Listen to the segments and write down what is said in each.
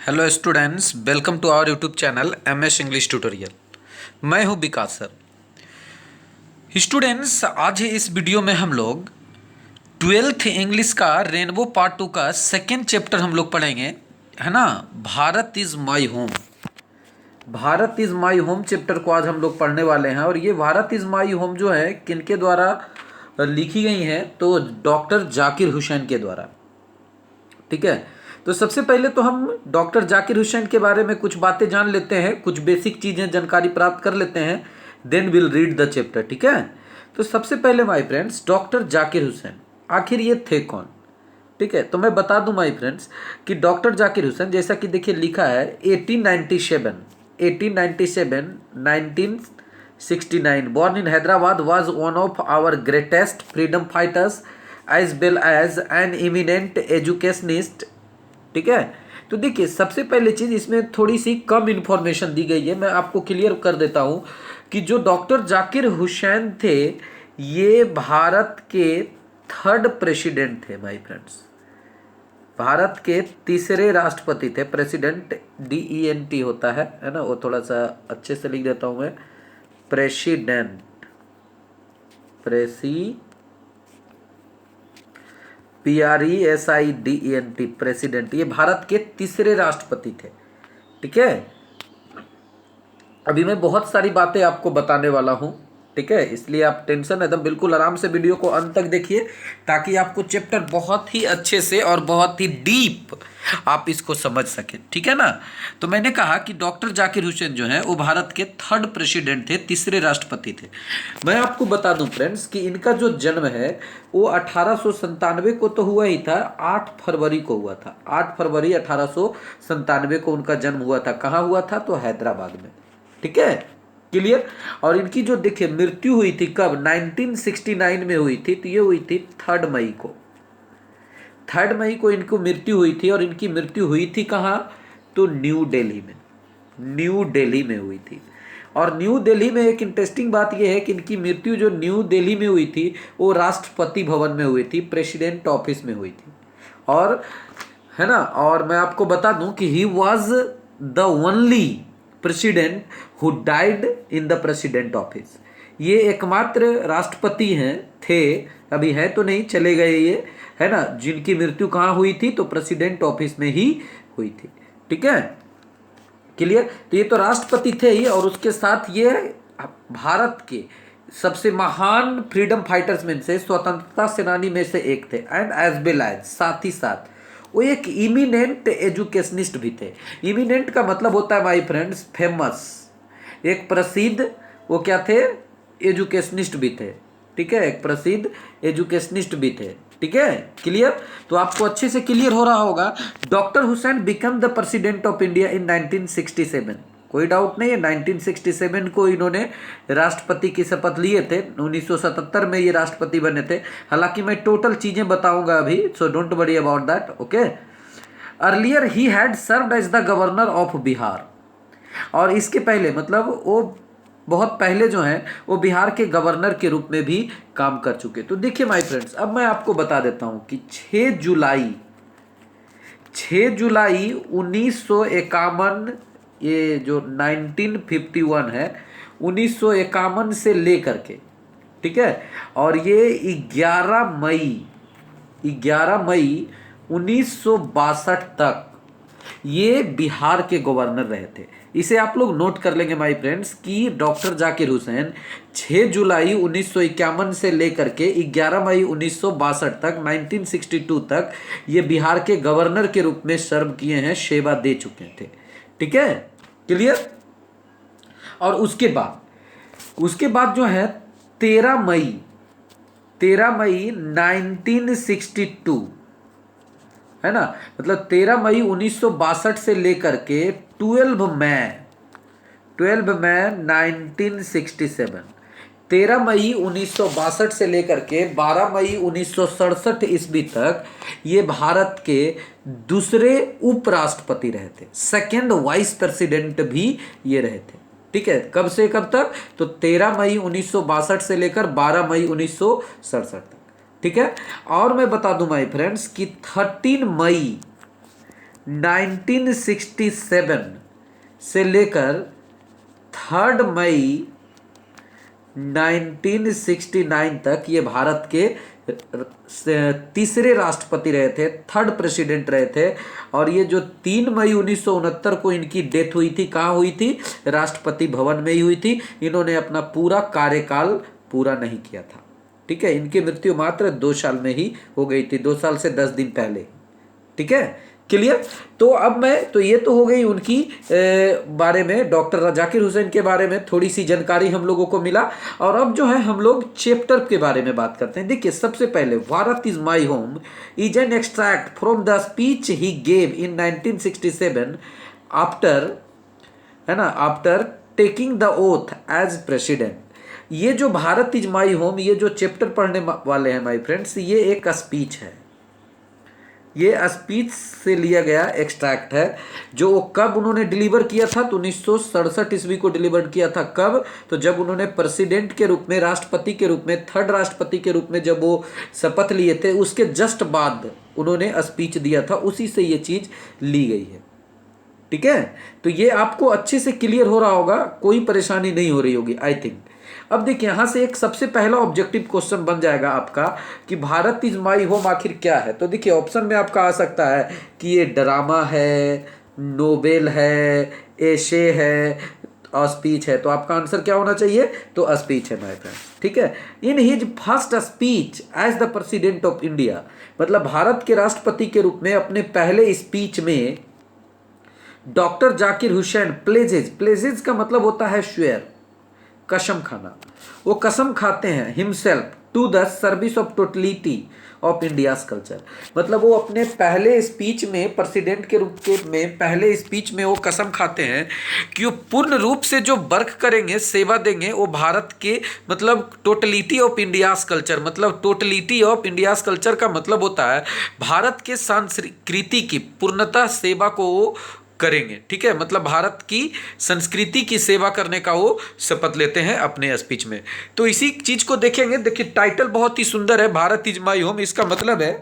Hello students, welcome to our YouTube channel MS English tutorial. मैं हूं विकास sir. Students, आज इस वीडियो में हम लोग 12th इंग्लिश का रेनबो पार्ट 2 का सेकेंड चैप्टर हम लोग पढ़ेंगे, है ना। Bharat is my home. Bharat is my home chapter को आज हम लोग पढ़ने वाले हैं। और ये भारत इज़ माई होम जो है किनके द्वारा लिखी गई है, तो डॉक्टर जाकिर हुसैन के द्वारा। ठीक है, तो सबसे पहले तो हम डॉक्टर जाकिर हुसैन के बारे में कुछ बातें जान लेते हैं, कुछ बेसिक चीज़ें जानकारी प्राप्त कर लेते हैं, then will read the chapter. ठीक है, तो सबसे पहले my friends, doctor Zakir Hussain आखिर ये थे कौन। ठीक है, तो मैं बता दूं माय फ्रेंड्स कि डॉक्टर जाकिर हुसैन, जैसा कि देखिए लिखा है 1897 1969, born in Hyderabad, was one of our greatest freedom fighters as well as an eminent educationist। ठीक है, तो देखिए सबसे पहले चीज इसमें थोड़ी सी कम इंफॉर्मेशन दी गई है, मैं आपको क्लियर कर देता हूं कि जो डॉक्टर जाकिर हुसैन थे ये भारत के थर्ड प्रेसिडेंट थे माय फ्रेंड्स। भारत के तीसरे राष्ट्रपति थे। प्रेसिडेंट DENT होता है ना, वो थोड़ा सा अच्छे से लिख देता हूं मैं, प्रेसिडेंट, PRESIDENT, प्रेसिडेंट। ये भारत के तीसरे राष्ट्रपति थे। ठीक है, अभी मैं बहुत सारी बातें आपको बताने वाला हूं। ठीक है, इसलिए आप टेंशन एकदम बिल्कुल आराम से वीडियो को अंत तक देखिए, ताकि आपको चैप्टर बहुत ही अच्छे से और बहुत ही डीप आप इसको समझ सकें। ठीक है ना, तो मैंने कहा कि डॉक्टर जाकिर हुसैन जो है वो भारत के थर्ड प्रेसिडेंट थे, तीसरे राष्ट्रपति थे। मैं आपको बता दूं फ्रेंड्स कि इनका जो जन्म है वो 1897 को तो हुआ ही था, 8 फरवरी को हुआ था। 8 फरवरी 1897 को उनका जन्म हुआ था। कहाँ हुआ था? तो हैदराबाद में। ठीक है, क्लियर। और इनकी जो देखिए मृत्यु हुई थी कब? 1969 में हुई थी। तो ये हुई थी 3 मई को। 3 मई को इनको मृत्यु हुई थी। और इनकी मृत्यु हुई थी कहाँ? तो न्यू दिल्ली में। न्यू दिल्ली में हुई थी। और न्यू दिल्ली में एक इंटरेस्टिंग बात यह है कि इनकी मृत्यु जो न्यू दिल्ली में हुई थी वो राष्ट्रपति भवन में हुई थी, प्रेसिडेंट ऑफिस में हुई थी। और है ना, और मैं आपको बता दूं कि he was the only president who died in the president office. ये एकमात्र राष्ट्रपति हैं, थे, अभी है तो नहीं, चले गए ये, है ना, जिनकी मृत्यु कहाँ हुई थी? तो प्रेसिडेंट ऑफिस में ही हुई थी। ठीक है, क्लियर। तो ये तो राष्ट्रपति थे ही, और उसके साथ ये भारत के सबसे महान फ्रीडम फाइटर्स में से, स्वतंत्रता सेनानी में से एक थे। एंड एज वेल एज, साथ ही साथ वो एक इमिनेंट एजुकेशनिस्ट भी थे। इमिनेंट का मतलब होता है माय फ्रेंड्स फेमस, एक प्रसिद्ध, वो क्या थे? एजुकेशनिस्ट भी थे। ठीक है, एक प्रसिद्ध एजुकेशनिस्ट भी थे। ठीक है, क्लियर। तो आपको अच्छे से क्लियर हो रहा होगा। Doctor Hussain become the president of India in 1967। कोई डाउट नहीं है, 1967 को इन्होंने राष्ट्रपति की शपथ लिए थे। 1977 में ये राष्ट्रपति बने थे। हालांकि मैं टोटल चीजें बताऊंगा अभी, so don't worry about that. Okay, earlier he had served as the governor of Bihar. और इसके पहले, मतलब वो बहुत पहले जो है वो बिहार के गवर्नर के रूप में भी काम कर चुके। तो देखिए माय फ्रेंड्स, अब मैं आपको बता देता हूं कि 6 जुलाई 1951, ये जो 1951 है, 1951 से लेकर के, ठीक है, और ये 11 मई 1962 तक ये बिहार के गवर्नर रहे थे। इसे आप लोग नोट कर लेंगे माय फ्रेंड्स कि डॉक्टर जाकिर हुसैन 6 जुलाई 1951 से लेकर के 11 मई 1962 तक, 1962 तक ये बिहार के गवर्नर के रूप में सर्व किए हैं, सेवा दे चुके थे। ठीक है, क्लियर। और उसके बाद जो है 13 मई 1962, है ना, मतलब 13 मई 1962 से लेकर के 12 मई 1967, 13 मई 1962 से लेकर के 12 मई 1967 ईस्वी तक ये भारत के दूसरे उपराष्ट्रपति रहे थे। सेकेंड वाइस प्रेसिडेंट भी ये रहे थे। ठीक है, कब से कब तक? तो 13 मई 1962 से लेकर 12 मई 1967 तक। ठीक है, और मैं बता दूं माय फ्रेंड्स कि 13 1967 से लेकर 3 मई 1969 तक ये भारत के तीसरे राष्ट्रपति रहे थे, थर्ड प्रेसिडेंट रहे थे। और ये जो 3 मई 1969 को इनकी डेथ हुई थी, कहाँ हुई थी? राष्ट्रपति भवन में ही हुई थी। इन्होंने अपना पूरा कार्यकाल पूरा नहीं किया था, ठीक है। इनकी मृत्यु मात्र 2 साल में ही हो गई थी, 2 साल से 10 दिन पहले, ठीक है। क्लियर? तो अब मैं तो ये तो हो गई उनकी बारे में, डॉक्टर जाकिर हुसैन के बारे में थोड़ी सी जानकारी हम लोगों को मिला। और अब जो है हम लोग चैप्टर के बारे में बात करते हैं। देखिए, सबसे पहले Bharat is my home is an extract from the speech he gave in 1967 after, है ना, after taking the oath as president. ये जो भारत इज माई होम, ये जो चैप्टर पढ़ने वाले हैं माय फ्रेंड्स, ये एक स्पीच है। ये स्पीच से लिया गया एक्सट्रैक्ट है, जो कब उन्होंने डिलीवर किया था? तो 1967 ईस्वी को डिलीवर किया था। कब? तो जब उन्होंने प्रेसिडेंट के रूप में, राष्ट्रपति के रूप में, थर्ड राष्ट्रपति के रूप में जब वो शपथ लिए थे, उसके जस्ट बाद उन्होंने स्पीच दिया था। उसी से ये चीज ली गई है, ठीक है। तो ये आपको अच्छे से क्लियर हो रहा होगा, कोई परेशानी नहीं हो रही होगी, आई थिंक। अब देखिए, यहां से एक सबसे पहला ऑब्जेक्टिव क्वेश्चन बन जाएगा आपका कि भारत इज माई होम आखिर क्या है। तो देखिए, ऑप्शन में आपका आ सकता है कि ये ड्रामा है, नोवेल है, एशे है और स्पीच है। तो आपका आंसर क्या होना चाहिए? तो स्पीच है माय फ्रेंड, ठीक है। In his first speech as the president of India, मतलब भारत के राष्ट्रपति के रूप में अपने पहले स्पीच में डॉक्टर जाकिर हुसैन प्लेजेज का मतलब होता है शेयर, कसम खाना। वो कसम खाते हैं himself to the service of totality of India's culture. मतलब वो अपने पहले स्पीच में, प्रेसिडेंट के रूप में पहले स्पीच में वो कसम खाते हैं कि वो पूर्ण रूप से जो वर्क करेंगे, सेवा देंगे, वो भारत के, मतलब टोटलिटी ऑफ इंडियाज कल्चर, मतलब टोटलिटी ऑफ इंडियाज कल्चर का मतलब होता है भारत के संस्कृति की पूर्णतः सेवा को वो करेंगे, ठीक है। मतलब भारत की संस्कृति की सेवा करने का वो शपथ लेते हैं अपने स्पीच में। तो इसी चीज को देखेंगे। देखिए, टाइटल बहुत ही सुंदर है, भारत इज माई होम। इसका मतलब है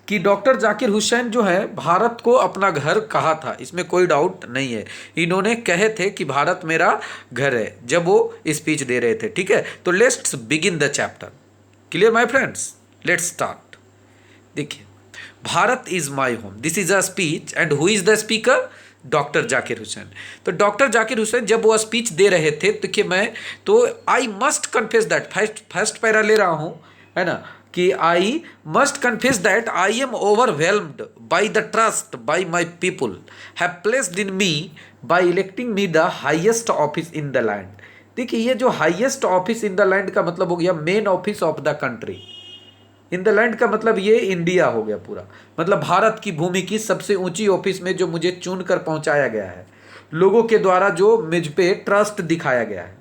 कि डॉक्टर जाकिर हुसैन जो है भारत को अपना घर कहा था, इसमें कोई डाउट नहीं है। इन्होंने कहे थे कि भारत मेरा घर है जब वो स्पीच दे रहे थे, ठीक है। तो let's begin the chapter. Clear my friends? Let's start. देखिए, Bharat is my home, this is a speech and who is the speaker? Doctor Zakir Hussain. तो डॉक्टर जाकिर हुसैन जब वो स्पीच दे रहे थे, तो I must confess that, first para ले रहा हूं, है ना, कि I must confess that I am overwhelmed by the trust by my people have placed in me by electing me the highest office in the land. देखिए, ये जो highest office in the land का मतलब हो गया main office of the country. In the land का मतलब ये इंडिया हो गया पूरा, मतलब भारत की भूमि की सबसे ऊंची ऑफिस में जो मुझे चुन कर पहुंचाया गया है, लोगों के द्वारा जो मुझ पे ट्रस्ट दिखाया गया है,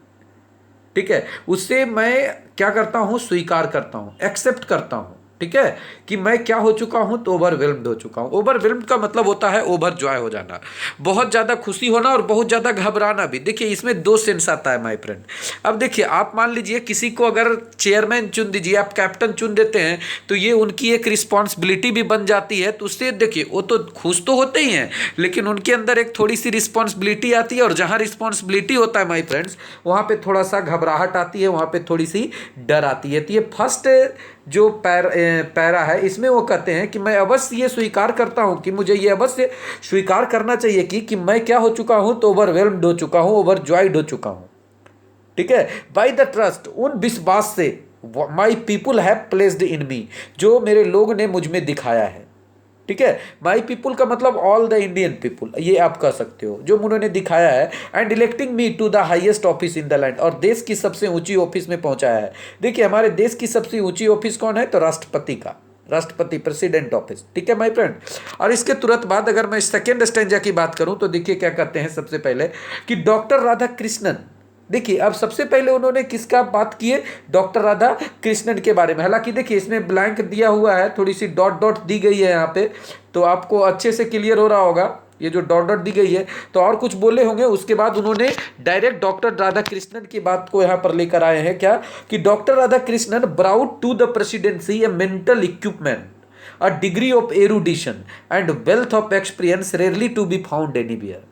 ठीक है, उससे मैं क्या करता हूं? स्वीकार करता हूं, एक्सेप्ट करता हूं, ठीक है, कि मैं क्या हो चुका हूं? तो ओवरवेल्म्ड हो चुका हूं। ओवरवेल्म्ड का मतलब होता है ओवर जॉय हो जाना, बहुत ज़्यादा खुशी होना और बहुत ज़्यादा घबराना भी। देखिए, इसमें 2 सेंस आता है माय फ्रेंड। अब देखिए, आप मान लीजिए किसी को अगर चेयरमैन चुन दीजिए, आप कैप्टन चुन देते हैं, तो ये उनकी एक रिस्पॉन्सिबिलिटी भी बन जाती है। तो उससे देखिए, वो तो खुश तो होते ही हैं, लेकिन उनके अंदर एक थोड़ी सी रिस्पॉन्सिबिलिटी आती है। और जहाँ रिस्पॉन्सिबिलिटी होता है माय फ्रेंड्स, वहाँ पे थोड़ा सा घबराहट आती है, वहाँ पे थोड़ी सी डर आती है। तो ये फर्स्ट जो पैरा है, इसमें वो कहते हैं कि मैं अवश्य ये स्वीकार करता हूं, कि मुझे ये अवश्य स्वीकार करना चाहिए कि मैं क्या हो चुका हूं? तो ओवरवेल्म्ड हो चुका हूं, ओवरजॉयड हो चुका हूं, ठीक है। बाय द ट्रस्ट, उन विश्वास से, माई पीपुल हैव प्लेस्ड इन मी, जो मेरे लोग ने मुझ में दिखाया है, ठीक है। माई पीपुल का मतलब ऑल द इंडियन पीपुल, ये आप कह सकते हो, जो उन्होंने दिखाया है। And electing me to the highest office in the land, और देश की सबसे ऊंची ऑफिस में पहुंचाया है। देखिए, हमारे देश की सबसे ऊंची ऑफिस कौन है? तो राष्ट्रपति का, राष्ट्रपति प्रेसिडेंट ऑफिस, ठीक है माय फ्रेंड। और इसके तुरंत बाद अगर मैं सेकेंड स्टैंजा की बात करूं, तो देखिए क्या कहते हैं सबसे पहले कि डॉक्टर राधा कृष्णन। देखिए, अब सबसे पहले उन्होंने किसका बात की है? डॉक्टर राधा कृष्णन के बारे में। हालांकि देखिए, इसमें ब्लैंक दिया हुआ है, थोड़ी सी डॉट डॉट दी गई है यहाँ पे, तो आपको अच्छे से क्लियर हो रहा होगा। ये जो डॉट डॉट दी गई है, तो और कुछ बोले होंगे। उसके बाद उन्होंने डायरेक्ट डॉक्टर राधा कृष्णन की बात को यहाँ पर लेकर आए हैं, क्या कि doctor Radhakrishnan brought to the presidency a mental equipment a degree of erudition and wealth of experience rarely to be found anywhere।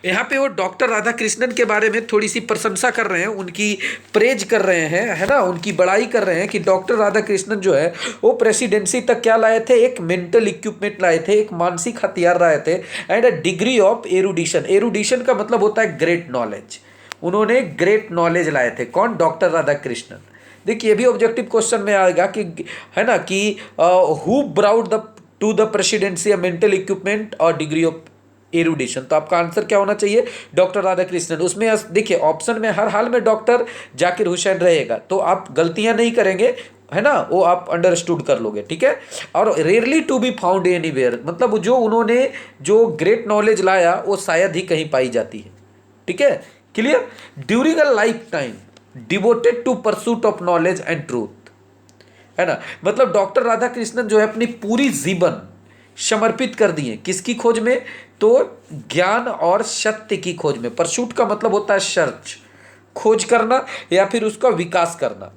यहाँ पे वो डॉक्टर राधा कृष्णन के बारे में थोड़ी सी प्रशंसा कर रहे हैं, उनकी प्रेज कर रहे हैं, है ना, उनकी बड़ाई कर रहे हैं कि डॉक्टर राधा कृष्णन जो है वो प्रेसिडेंसी तक क्या लाए थे, एक मेंटल इक्विपमेंट लाए थे, एक मानसिक हथियार लाए थे, एंड अ डिग्री ऑफ एरुडिशन। एरुडिशन का मतलब होता है ग्रेट नॉलेज। उन्होंने ग्रेट नॉलेज लाए थे। कौन? डॉक्टर राधा कृष्णन। देखिए ये भी ऑब्जेक्टिव क्वेश्चन में आएगा कि, है ना, कि who brought the to the presidency mental equipment और डिग्री ऑफ एरुडिशन। तो आपका आंसर क्या होना चाहिए? Doctor Radhakrishnan. उसमें देखिए ऑप्शन में हर हाल में डॉक्टर जाकिर हुसैन रहेगा, तो आप गलतियां नहीं करेंगे, है ना, वो आप अंडरस्टूड कर लोगे, ठीक है। और rarely to be found anywhere, मतलब जो उन्होंने जो ग्रेट नॉलेज लाया वो शायद ही कहीं पाई जाती है, ठीक है, clear. During a lifetime devoted to pursuit of knowledge and truth, है ना, मतलब डॉक्टर राधा कृष्णन जो है अपनी पूरी जीवन समर्पित कर दिए किसकी खोज में? तो ज्ञान और सत्य की खोज में। परसूट का मतलब होता है सर्च, खोज करना या फिर उसका विकास करना,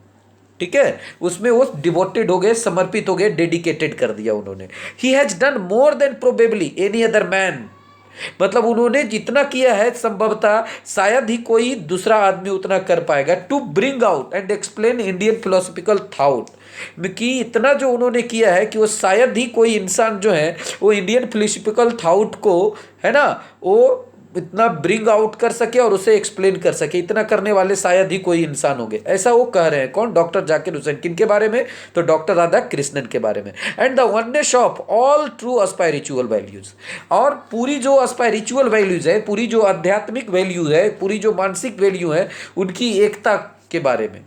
ठीक है। उसमें वो डिवोटेड हो गए, समर्पित हो गए, डेडिकेटेड कर दिया उन्होंने। He has done more than probably any other man, मतलब उन्होंने जितना किया है संभवतः शायद ही कोई दूसरा आदमी उतना कर पाएगा। To bring out and explain Indian philosophical thought, कि इतना जो उन्होंने किया है कि वो शायद ही कोई इंसान जो है वो इंडियन फिलोसफिकल थॉट को, है ना, वो इतना ब्रिंग आउट कर सके और उसे एक्सप्लेन कर सके, इतना करने वाले शायद ही कोई इंसान होंगे, ऐसा वो कह रहे हैं। कौन? डॉक्टर जाकिर हुसैन। किनके बारे में? तो डॉक्टर राधा कृष्णन के बारे में। And the oneness of all true spiritual values, और पूरी जो स्पिरिचुअल वैल्यूज है, पूरी जो आध्यात्मिक वैल्यू है, पूरी जो मानसिक वैल्यू है, उनकी एकता के बारे में,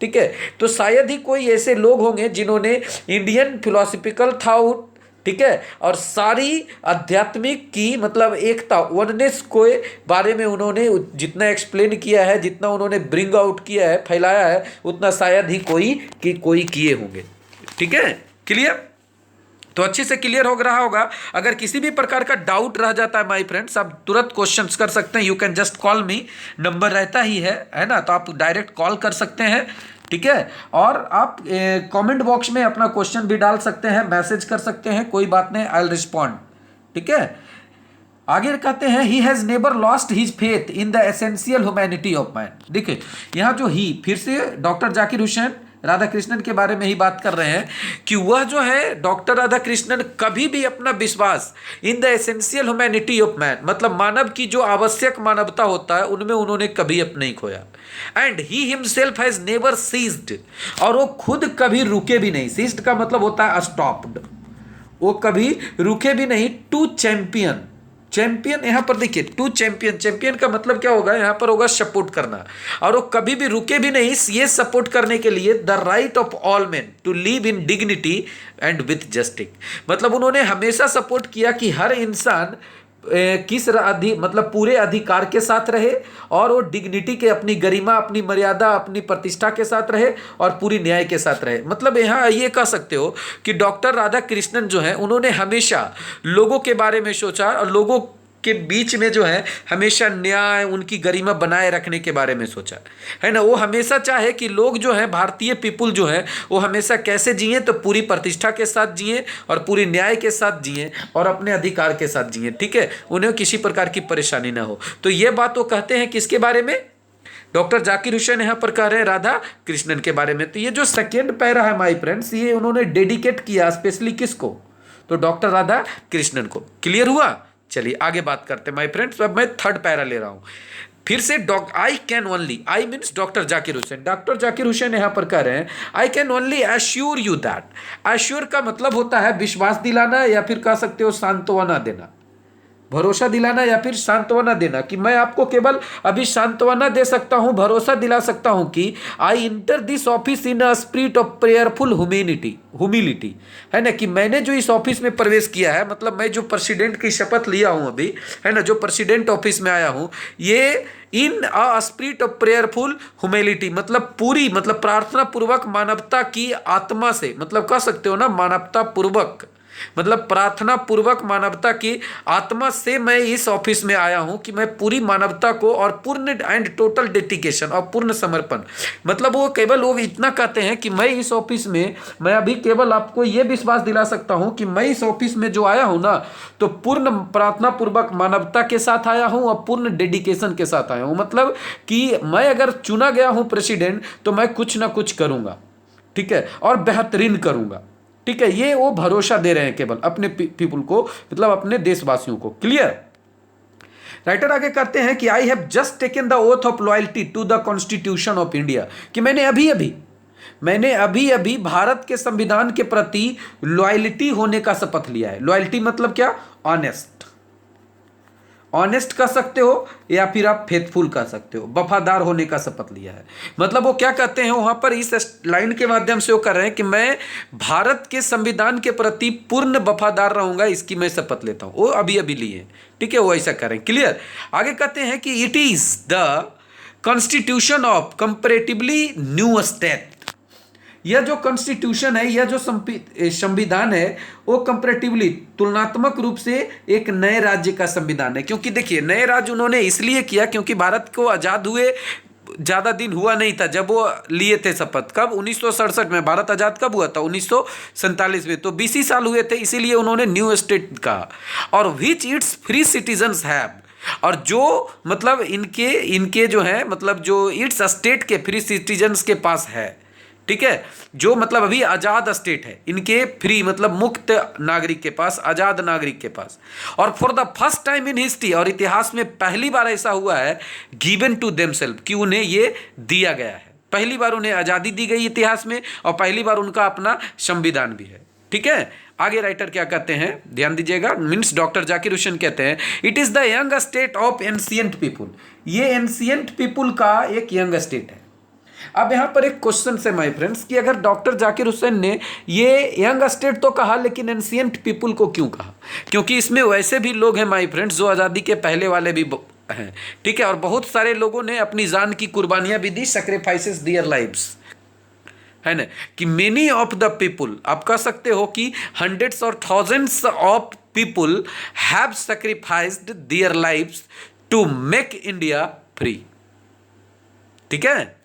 ठीक है। तो शायद ही कोई ऐसे लोग होंगे जिन्होंने इंडियन फिलोसफिकल थॉट, ठीक है, और सारी आध्यात्मिक की मतलब एकता, वननेस के बारे में उन्होंने जितना एक्सप्लेन किया है, जितना उन्होंने ब्रिंग आउट किया है, फैलाया है, उतना शायद ही कोई किए होंगे, ठीक है, क्लियर। तो अच्छे से क्लियर हो रहा होगा। अगर किसी भी प्रकार का डाउट रह जाता है माय फ्रेंड्स, आप तुरंत क्वेश्चंस कर सकते हैं। You can just call me, number रहता ही है ना, तो आप डायरेक्ट कॉल कर सकते हैं, ठीक है। और आप कमेंट बॉक्स में अपना क्वेश्चन भी डाल सकते हैं, मैसेज कर सकते हैं, कोई बात नहीं, आई विल रिस्पॉन्ड, ठीक है। आगे कहते हैं he has never lost his faith in the essential humanity of man. देखिए यहाँ जो ही, फिर से डॉक्टर जाकिर हुसैन राधा कृष्णन के बारे में ही बात कर रहे हैं कि वह जो है डॉक्टर राधा कृष्णन कभी भी अपना विश्वास in the essential humanity of man, मतलब मानव की जो आवश्यक मानवता होता है, उनमें उन्होंने कभी अब नहीं खोया। And he himself has never ceased, और वो खुद कभी रुके भी नहीं। सीज्ड का मतलब होता है स्टॉप्ड, वो कभी रुके भी नहीं। टू चैंपियन, चैंपियन यहाँ पर देखिए, टू चैंपियन, चैंपियन का मतलब क्या होगा? यहाँ पर होगा सपोर्ट करना, और वो कभी भी रुके भी नहीं ये सपोर्ट करने के लिए the right of all men to live in dignity and with justice, मतलब उन्होंने हमेशा सपोर्ट किया कि हर इंसान मतलब पूरे अधिकार के साथ रहे, और वो डिग्निटी के, अपनी गरिमा, अपनी मर्यादा, अपनी प्रतिष्ठा के साथ रहे, और पूरी न्याय के साथ रहे। मतलब यहाँ ये कह सकते हो कि डॉक्टर राधा कृष्णन जो है उन्होंने हमेशा लोगों के बारे में सोचा, और लोगों के बीच में जो है हमेशा न्याय, उनकी गरिमा बनाए रखने के बारे में सोचा, है ना। वो हमेशा चाहे कि लोग जो है, भारतीय पीपुल जो है, वो हमेशा कैसे जिए? तो पूरी प्रतिष्ठा के साथ जिए, और पूरी न्याय के साथ जिए, और अपने अधिकार के साथ जिए, ठीक है, उन्हें किसी प्रकार की परेशानी ना हो। तो ये बात वो कहते हैं किसके बारे में? डॉक्टर जाकिर हुसैन यहाँ पर कह रहे हैं राधा कृष्णन के बारे में। तो ये जो सेकेंड पैरा है माई फ्रेंड्स, ये उन्होंने डेडिकेट किया स्पेशली किसको? तो डॉक्टर राधा कृष्णन को। क्लियर हुआ? चलिए आगे बात करते हैं माय फ्रेंड्स। अब मैं थर्ड पैरा ले रहा हूं फिर से। I can only, I means doctor Zakir Hussain. Doctor Zakir Hussain यहां पर कह रहे हैं I can only assure you that. Assure का मतलब होता है विश्वास दिलाना, या फिर कह सकते हो सांत्वना देना, भरोसा दिलाना, या फिर सांत्वना देना, कि मैं आपको केवल अभी सांत्वना दे सकता हूं, भरोसा दिला सकता हूं कि I enter this office in a spirit of prayerful humility, है ना, कि मैंने जो इस ऑफिस में प्रवेश किया है, मतलब मैं जो प्रेसिडेंट की शपथ लिया हूं अभी, है ना, जो प्रेसिडेंट ऑफिस में आया हूं, ये in a spirit of prayerful humility, मतलब पूरी, मतलब प्रार्थना पूर्वक मानवता की आत्मा से, मतलब कह सकते हो ना, मानवता पूर्वक, मतलब प्रार्थना पूर्वक मानवता की आत्मा से मैं इस ऑफिस में आया हूं कि मैं पूरी मानवता को और पूर्ण एंड टोटल डेडिकेशन और पूर्ण समर्पण, मतलब वो इतना कहते हैं कि मैं इस ऑफिस में, मैं अभी केवल आपको यह विश्वास दिला सकता हूं कि मैं इस ऑफिस में जो आया हूं ना, तो पूर्ण प्रार्थना पूर्वक मानवता के साथ आया हूं और पूर्ण डेडिकेशन के साथ आया हूं। मतलब कि मैं अगर चुना गया हूं प्रेसिडेंट, तो मैं कुछ ना कुछ करूंगा, ठीक है, और बेहतरीन करूंगा, ठीक है। ये वो भरोसा दे रहे हैं केवल अपने पीपुल को, मतलब अपने देशवासियों को। क्लियर। राइटर आगे कहते हैं कि I have just taken the oath of loyalty to the constitution of India, कि मैंने अभी अभी भारत के संविधान के प्रति लॉयल्टी होने का शपथ लिया है। लॉयल्टी मतलब क्या? ऑनेस्ट कह सकते हो या फिर आप फेथफुल कह सकते हो, वफादार होने का शपथ लिया है। मतलब वो क्या कहते हैं वहां पर, इस लाइन के माध्यम से वो कर रहे हैं कि मैं भारत के संविधान के प्रति पूर्ण वफादार रहूंगा, इसकी मैं शपथ लेता हूं। वो अभी अभी लिए, ठीक है, वो ऐसा कर रहे हैं। क्लियर। आगे कहते हैं कि it is the constitution of comparatively new state. यह जो कॉन्स्टिट्यूशन है, यह जो संविधान है, वो कंपैरेटिवली तुलनात्मक रूप से एक नए राज्य का संविधान है। क्योंकि देखिए, नए राज्य उन्होंने इसलिए किया क्योंकि भारत को आजाद हुए ज्यादा दिन हुआ नहीं था जब वो लिए थे शपथ। कब? 1967 में। भारत आजाद कब हुआ था? 1947 में। तो 20 ही साल हुए थे, इसीलिए उन्होंने न्यू स्टेट कहा। और विच इट्स फ्री सिटीजन्स हैव, और जो मतलब इनके जो है, मतलब जो इट्स स्टेट के फ्री सिटीजन्स के पास है, ठीक है, जो मतलब अभी आजाद स्टेट है, इनके फ्री मतलब मुक्त नागरिक के पास, आजाद नागरिक के पास। और for the first time in history, और इतिहास में पहली बार ऐसा हुआ है, गिवन टू देमसेल्फ, कि उन्हें ये दिया गया है। पहली बार उन्हें आजादी दी गई इतिहास में, और पहली बार उनका अपना संविधान भी है, ठीक है। आगे राइटर क्या कहते हैं, ध्यान दीजिएगा, मीन्स डॉक्टर जाकिर हुसैन कहते हैं, it is the young state of ancient people. ये एंशिएंट पीपुल का एक यंग स्टेट है। अब यहां पर एक क्वेश्चन से माय फ्रेंड्स, कि अगर डॉक्टर जाकिर हुसैन ने ये यंग स्टेट तो कहा, लेकिन एंशिएंट पीपुल को क्यों कहा? क्योंकि इसमें वैसे भी लोग हैं माय फ्रेंड्स जो आज़ादी के पहले वाले भी हैं, ठीक है, और बहुत सारे लोगों ने अपनी जान की कुर्बानियां भी दी, सेक्रीफाइसेस दियर लाइव्स, है ना, कि मेनी ऑफ द पीपुल, आप कह सकते हो कि हंड्रेड्स और thousands of people have sacrificed their lives to make India free, ठीक है।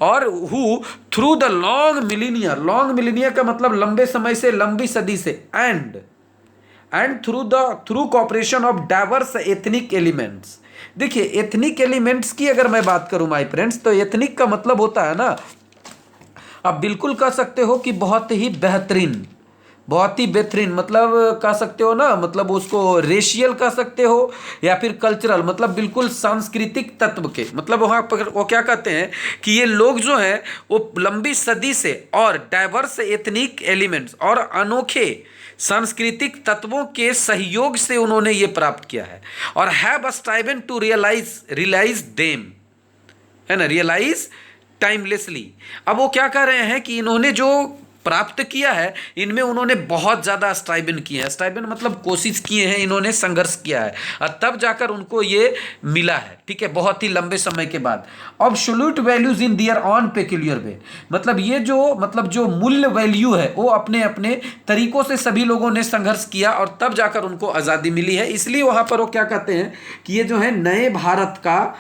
और who through the long millennia का मतलब लंबे समय से, लंबी सदी से, and through cooperation of diverse ethnic elements. देखिए, एथनिक एलिमेंट्स की अगर मैं बात करूं माय फ्रेंड्स, तो एथनिक का मतलब होता है ना, आप बिल्कुल कह सकते हो कि बहुत ही बेहतरीन, मतलब कह सकते हो ना, मतलब उसको रेशियल कह सकते हो या फिर कल्चरल, मतलब बिल्कुल सांस्कृतिक तत्व के, मतलब वहाँ पर वो क्या कहते हैं कि ये लोग जो हैं वो लंबी सदी से और डाइवर्स एथनिक एलिमेंट्स और अनोखे सांस्कृतिक तत्वों के सहयोग से उन्होंने ये प्राप्त किया है, और हैव स्ट्राइवन टू रियलाइज देम, है ना, रियलाइज टाइमलेसली। अब वो क्या कह रहे हैं कि इन्होंने जो प्राप्त किया है, इनमें उन्होंने बहुत ज़्यादा स्ट्राइबन किए हैं। स्ट्राइबन मतलब कोशिश किए हैं, इन्होंने संघर्ष किया है, और तब जाकर उनको ये मिला है, ठीक है, बहुत ही लंबे समय के बाद। Absolute values in their own peculiar way, मतलब ये जो मूल्य वैल्यू है, वो अपने अपने तरीकों से सभी लोगों ने संघर्ष किया, और तब जाकर उनको आज़ादी मिली है। इसलिए वहाँ पर वो क्या कहते हैं कि ये जो है नए भारत का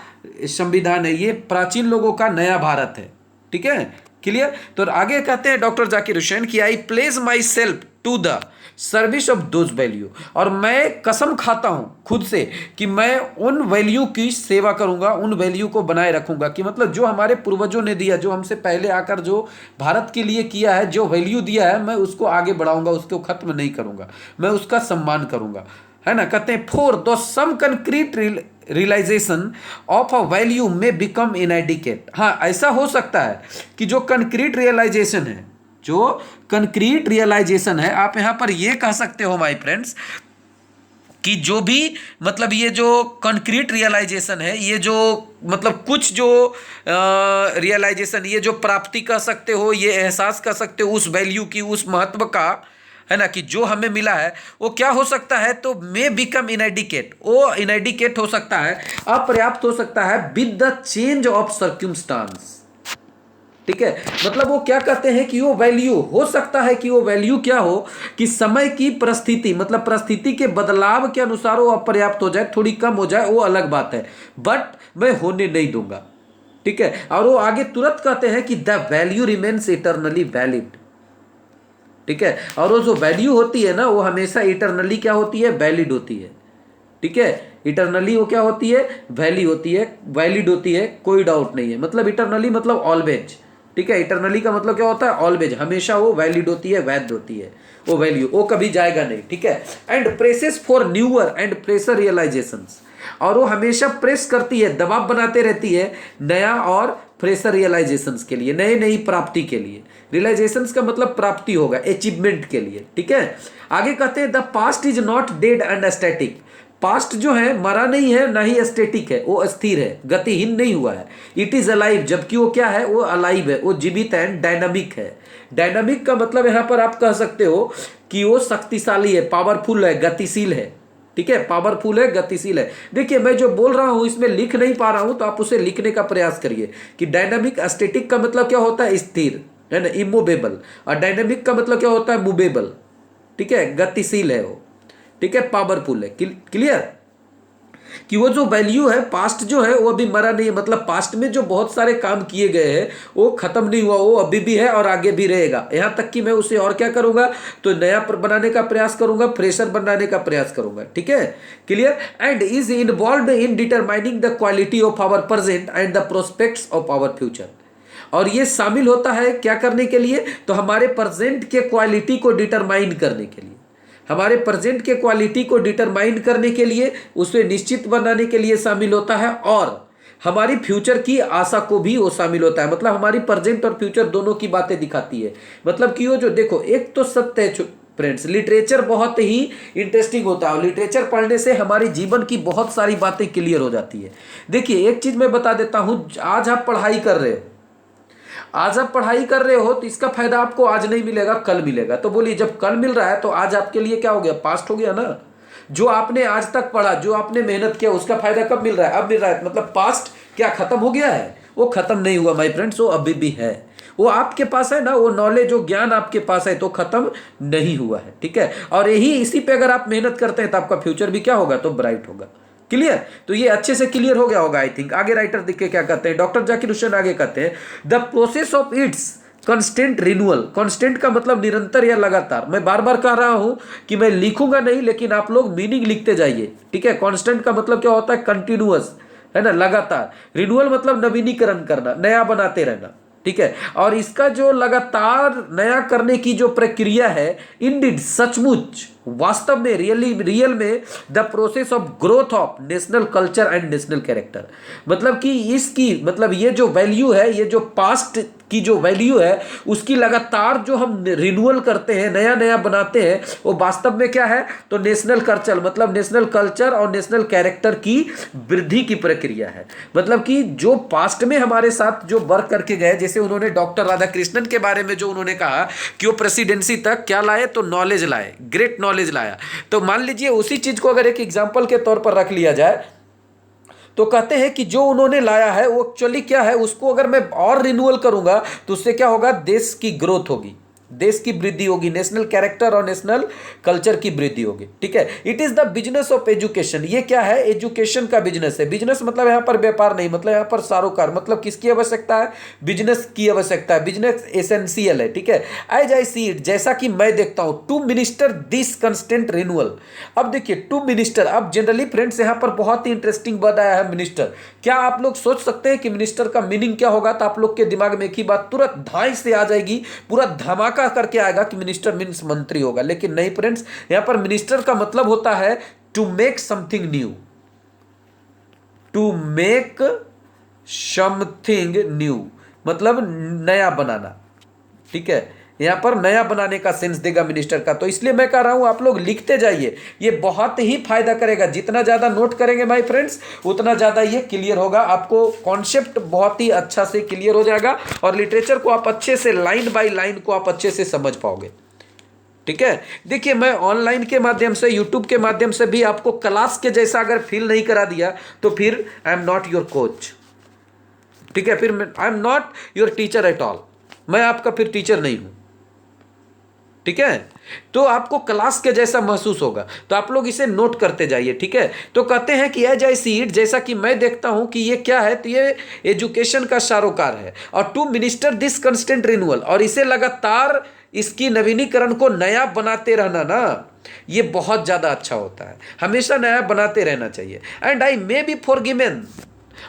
संविधान है, ये प्राचीन लोगों का नया भारत है, ठीक है। क्लियर। तो आगे कहते हैं डॉक्टर जाकिर हुसैन कि I place myself to the service of those value, और मैं कसम खाता हूं खुद से कि मैं उन वैल्यू की सेवा करूंगा, उन वैल्यू को बनाए रखूंगा, कि मतलब जो हमारे पूर्वजों ने दिया, जो हमसे पहले आकर जो भारत के लिए किया है, जो वैल्यू दिया है, मैं उसको आगे बढ़ाऊंगा, उसको खत्म नहीं करूंगा, मैं उसका सम्मान करूंगा, है ना। कहते हैं for though some concrete realisation of a value men become inadequate. हाँ, ऐसा हो सकता है कि जो कंक्रीट रियलाइजेशन है, आप यहां पर ये कह सकते हो माय फ्रेंड्स कि जो भी मतलब ये जो कंक्रीट रियलाइजेशन है, ये जो मतलब कुछ जो रियलाइजेशन, ये जो प्राप्ति कह सकते हो, ये एहसास कर सकते हो उस वैल्यू की, उस महत्व का, है ना, कि जो हमें मिला है वो क्या हो सकता है, तो मे बिकम इनएडिकेट, वो इनएडिकेट हो सकता है, अपर्याप्त हो सकता है, विद द चेंज ऑफ सर्क्यूमस्टांस, ठीक है, मतलब वो क्या कहते हैं कि वो वैल्यू हो सकता है कि वो वैल्यू क्या हो कि समय की परिस्थिति, मतलब परिस्थिति के बदलाव के अनुसार वो अपर्याप्त हो जाए, थोड़ी कम हो जाए, वो अलग बात है, बट मैं होने नहीं दूंगा। ठीक है, और वो आगे तुरंत कहते हैं कि the value remains eternally valid. ठीक है, और वो जो वैल्यू होती है ना वो हमेशा इटरनली क्या होती है, वैलिड होती है। ठीक है, इटरनली वो क्या होती है, वैली होती है, वैलिड होती है, कोई डाउट नहीं है। मतलब इटरनली मतलब ऑलवेज। ठीक है, इटरनली का मतलब क्या होता है, ऑलवेज, हमेशा वो वैलिड होती है, वैध होती है वो वैल्यू, वो कभी जाएगा नहीं। ठीक है, and presses for newer and pressure realisations, और वो हमेशा प्रेस करती है, दबाव बनाते रहती है नया और फ्रेशर रियलाइजेशंस के लिए, नई नई प्राप्ति के लिए। रियलाइजेशंस का मतलब प्राप्ति होगा, अचीवमेंट के लिए। ठीक है, आगे कहते हैं the past is not dead and static. Past जो है मरा नहीं है, ना ही स्टैटिक है, वो अस्थिर है, गतिहीन नहीं हुआ है। इट इज अलाइव, जबकि वो क्या है, वो अलाइव है, वो जीवित एंड डायनामिक है। डायनामिक का मतलब यहां पर आप कह सकते हो कि वो शक्तिशाली है, पावरफुल है, गतिशील है। ठीक है, पावरफुल है, गतिशील है। देखिए मैं जो बोल रहा हूं इसमें लिख नहीं पा रहा हूं, तो आप उसे लिखने का प्रयास करिए कि डायनामिक स्टैटिक का मतलब क्या होता है, स्थिर है ना, इमूवेबल, और डायनामिक का मतलब क्या होता है, मूवेबल। ठीक है, गतिशील है वो। ठीक है, पावरफुल है। क्लियर कि वो जो वैल्यू है, पास्ट जो है वो अभी मरा नहीं है, मतलब पास्ट में जो बहुत सारे काम किए गए हैं वो खत्म नहीं हुआ, वो अभी भी है और आगे भी रहेगा। यहां तक कि मैं उसे और क्या करूंगा, तो नया बनाने का प्रयास करूंगा, फ्रेशर बनाने का प्रयास करूंगा। ठीक है, clear, and is involve in determining the quality of our present and the prospects of our future. और ये शामिल होता है क्या करने के लिए, तो हमारे प्रेजेंट के क्वालिटी को डिटरमाइन करने के लिए, हमारे प्रेजेंट के क्वालिटी को डिटरमाइन करने के लिए, उसे निश्चित बनाने के लिए शामिल होता है, और हमारी फ्यूचर की आशा को भी वो शामिल होता है। मतलब हमारी प्रेजेंट और फ्यूचर दोनों की बातें दिखाती है। मतलब कि वो जो देखो, एक तो सत्य है फ्रेंड्स, लिटरेचर बहुत ही इंटरेस्टिंग होता है, लिटरेचर पढ़ने से हमारे जीवन की बहुत सारी बातें क्लियर हो जाती है। देखिए एक चीज मैं बता देता हूं, आज आप पढ़ाई कर रहे हो, आज आप पढ़ाई कर रहे हो, तो इसका फायदा आपको आज नहीं मिलेगा, कल मिलेगा। तो बोलिए जब कल मिल रहा है तो आज आपके लिए क्या हो गया, पास्ट हो गया ना। जो आपने आज तक पढ़ा, जो आपने मेहनत किया, उसका फायदा कब मिल रहा है, अब मिल रहा है। मतलब पास्ट क्या खत्म हो गया है, वो खत्म नहीं हुआ माय फ्रेंड्स, वो अभी भी है, वो आपके पास है ना, वो नॉलेज, जो ज्ञान आपके पास है, तो खत्म नहीं हुआ है। ठीक है, और यही इसी पे अगर आप मेहनत करते हैं तो आपका फ्यूचर भी क्या होगा, तो ब्राइट होगा। क्लियर, तो ये अच्छे से क्लियर हो गया होगा आई थिंक। आगे राइटर देख के क्या कहते हैं, डॉक्टर जाकिर हुसैन आगे कहते हैं, the process of its constant renewal. Constant का मतलब निरंतर या लगातार। मैं बार बार कह रहा हूं कि मैं लिखूंगा नहीं, लेकिन आप लोग मीनिंग लिखते जाइए। ठीक है, कांस्टेंट का मतलब क्या होता है, कंटिन्यूअस, है ना, लगातार। रिन्यूअल मतलब नवीनीकरण करना, नया बनाते रहना। ठीक है, और इसका जो लगातार नया करने की जो प्रक्रिया है, इंडिड, सचमुच, वास्तव में, रियल में, the process of growth of national culture and national character. मतलब कि इसकी, मतलब ये जो वैल्यू है, ये जो पास्ट की जो वैल्यू है, उसकी लगातार जो हम रिन्यूअल करते हैं, नया नया बनाते हैं, वो वास्तव में क्या है, तो नेशनल कल्चर, मतलब नेशनल कल्चर और नेशनल कैरेक्टर की वृद्धि की प्रक्रिया है। मतलब कि जो पास्ट में हमारे साथ जो वर्क करके गए, जैसे उन्होंने डॉक्टर राधाकृष्णन के बारे में जो उन्होंने कहा कि वो प्रेसिडेंसी तक क्या लाए, तो नॉलेज लाए, ग्रेट नॉलेज लाया। तो मान लीजिए उसी चीज को अगर एक एग्जाम्पल के तौर पर रख लिया जाए, तो कहते हैं कि जो उन्होंने लाया है वो एक्चुअली क्या है, उसको अगर मैं और रिन्यूअल करूंगा तो उससे क्या होगा, देश की ग्रोथ होगी, देश की वृद्धि होगी, नेशनल कैरेक्टर और नेशनल कल्चर की वृद्धि होगी। ठीक है, it is the business of education. ये क्या है, एजुकेशन का बिजनेस है। बिजनेस मतलब यहां पर व्यापार नहीं, मतलब यहां पर सारोकार, मतलब किसकी आवश्यकता है, बिजनेस की आवश्यकता है, बिजनेस एसेंशियल है। ठीक है, एज आई सी इट, जैसा कि मैं देखता हूं, to minister this constant renewal. अब देखिए टू मिनिस्टर, अब जनरली फ्रेंड्स यहां पर बहुत ही इंटरेस्टिंग वर्ड आया है, मिनिस्टर। क्या आप लोग सोच सकते हैं कि मिनिस्टर का मीनिंग क्या होगा, तो आप लोग के दिमाग में एक ही बात तुरंत धाई से आ जाएगी, पूरा धमाका करके आएगा कि मिनिस्टर मींस मंत्री होगा। लेकिन नहीं फ्रेंड्स, यहां पर मिनिस्टर का मतलब होता है to make something new, to make something new, मतलब नया बनाना। ठीक है, यहां पर नया बनाने का सेंस देगा मिनिस्टर का। तो इसलिए मैं कह रहा हूं आप लोग लिखते जाइए, ये बहुत ही फायदा करेगा। जितना ज्यादा नोट करेंगे माय फ्रेंड्स, उतना ज्यादा ये क्लियर होगा, आपको कॉन्सेप्ट बहुत ही अच्छा से क्लियर हो जाएगा, और लिटरेचर को आप अच्छे से लाइन बाय लाइन को आप अच्छे से समझ पाओगे। ठीक है, देखिए मैं ऑनलाइन के माध्यम से, यूट्यूब के माध्यम से भी आपको क्लास के जैसा अगर फील नहीं करा दिया, तो फिर I am not your coach. ठीक है, फिर I am not your teacher at all, मैं आपका फिर टीचर नहीं हूं, ठीक है। तो आपको क्लास के जैसा महसूस होगा, तो आप लोग इसे नोट करते जाइए, ठीक है। तो कहते हैं कि एज आई सी इट, जैसा कि मैं देखता हूं कि ये क्या है, तो ये एजुकेशन का सारोकार है। और to minister this constant renewal, और इसे लगातार इसकी नवीनीकरण को नया बनाते रहना ना, ये बहुत ज्यादा अच्छा होता है, हमेशा नया बनाते रहना चाहिए। And I may be forgiven,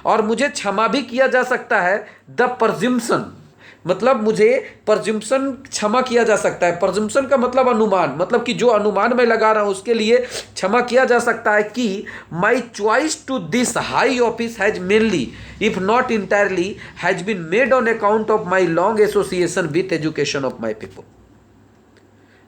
और मुझे क्षमा भी किया जा सकता है, द प्रज्यूम्पशन, मतलब मुझे प्रज्यूम्पशन क्षमा किया जा सकता है। प्रज्यूम्पशन का मतलब अनुमान, मतलब कि जो अनुमान मैं लगा रहा हूं उसके लिए क्षमा किया जा सकता है कि my choice to this high office has mainly if not entirely has been made on account of my long association with education of my people,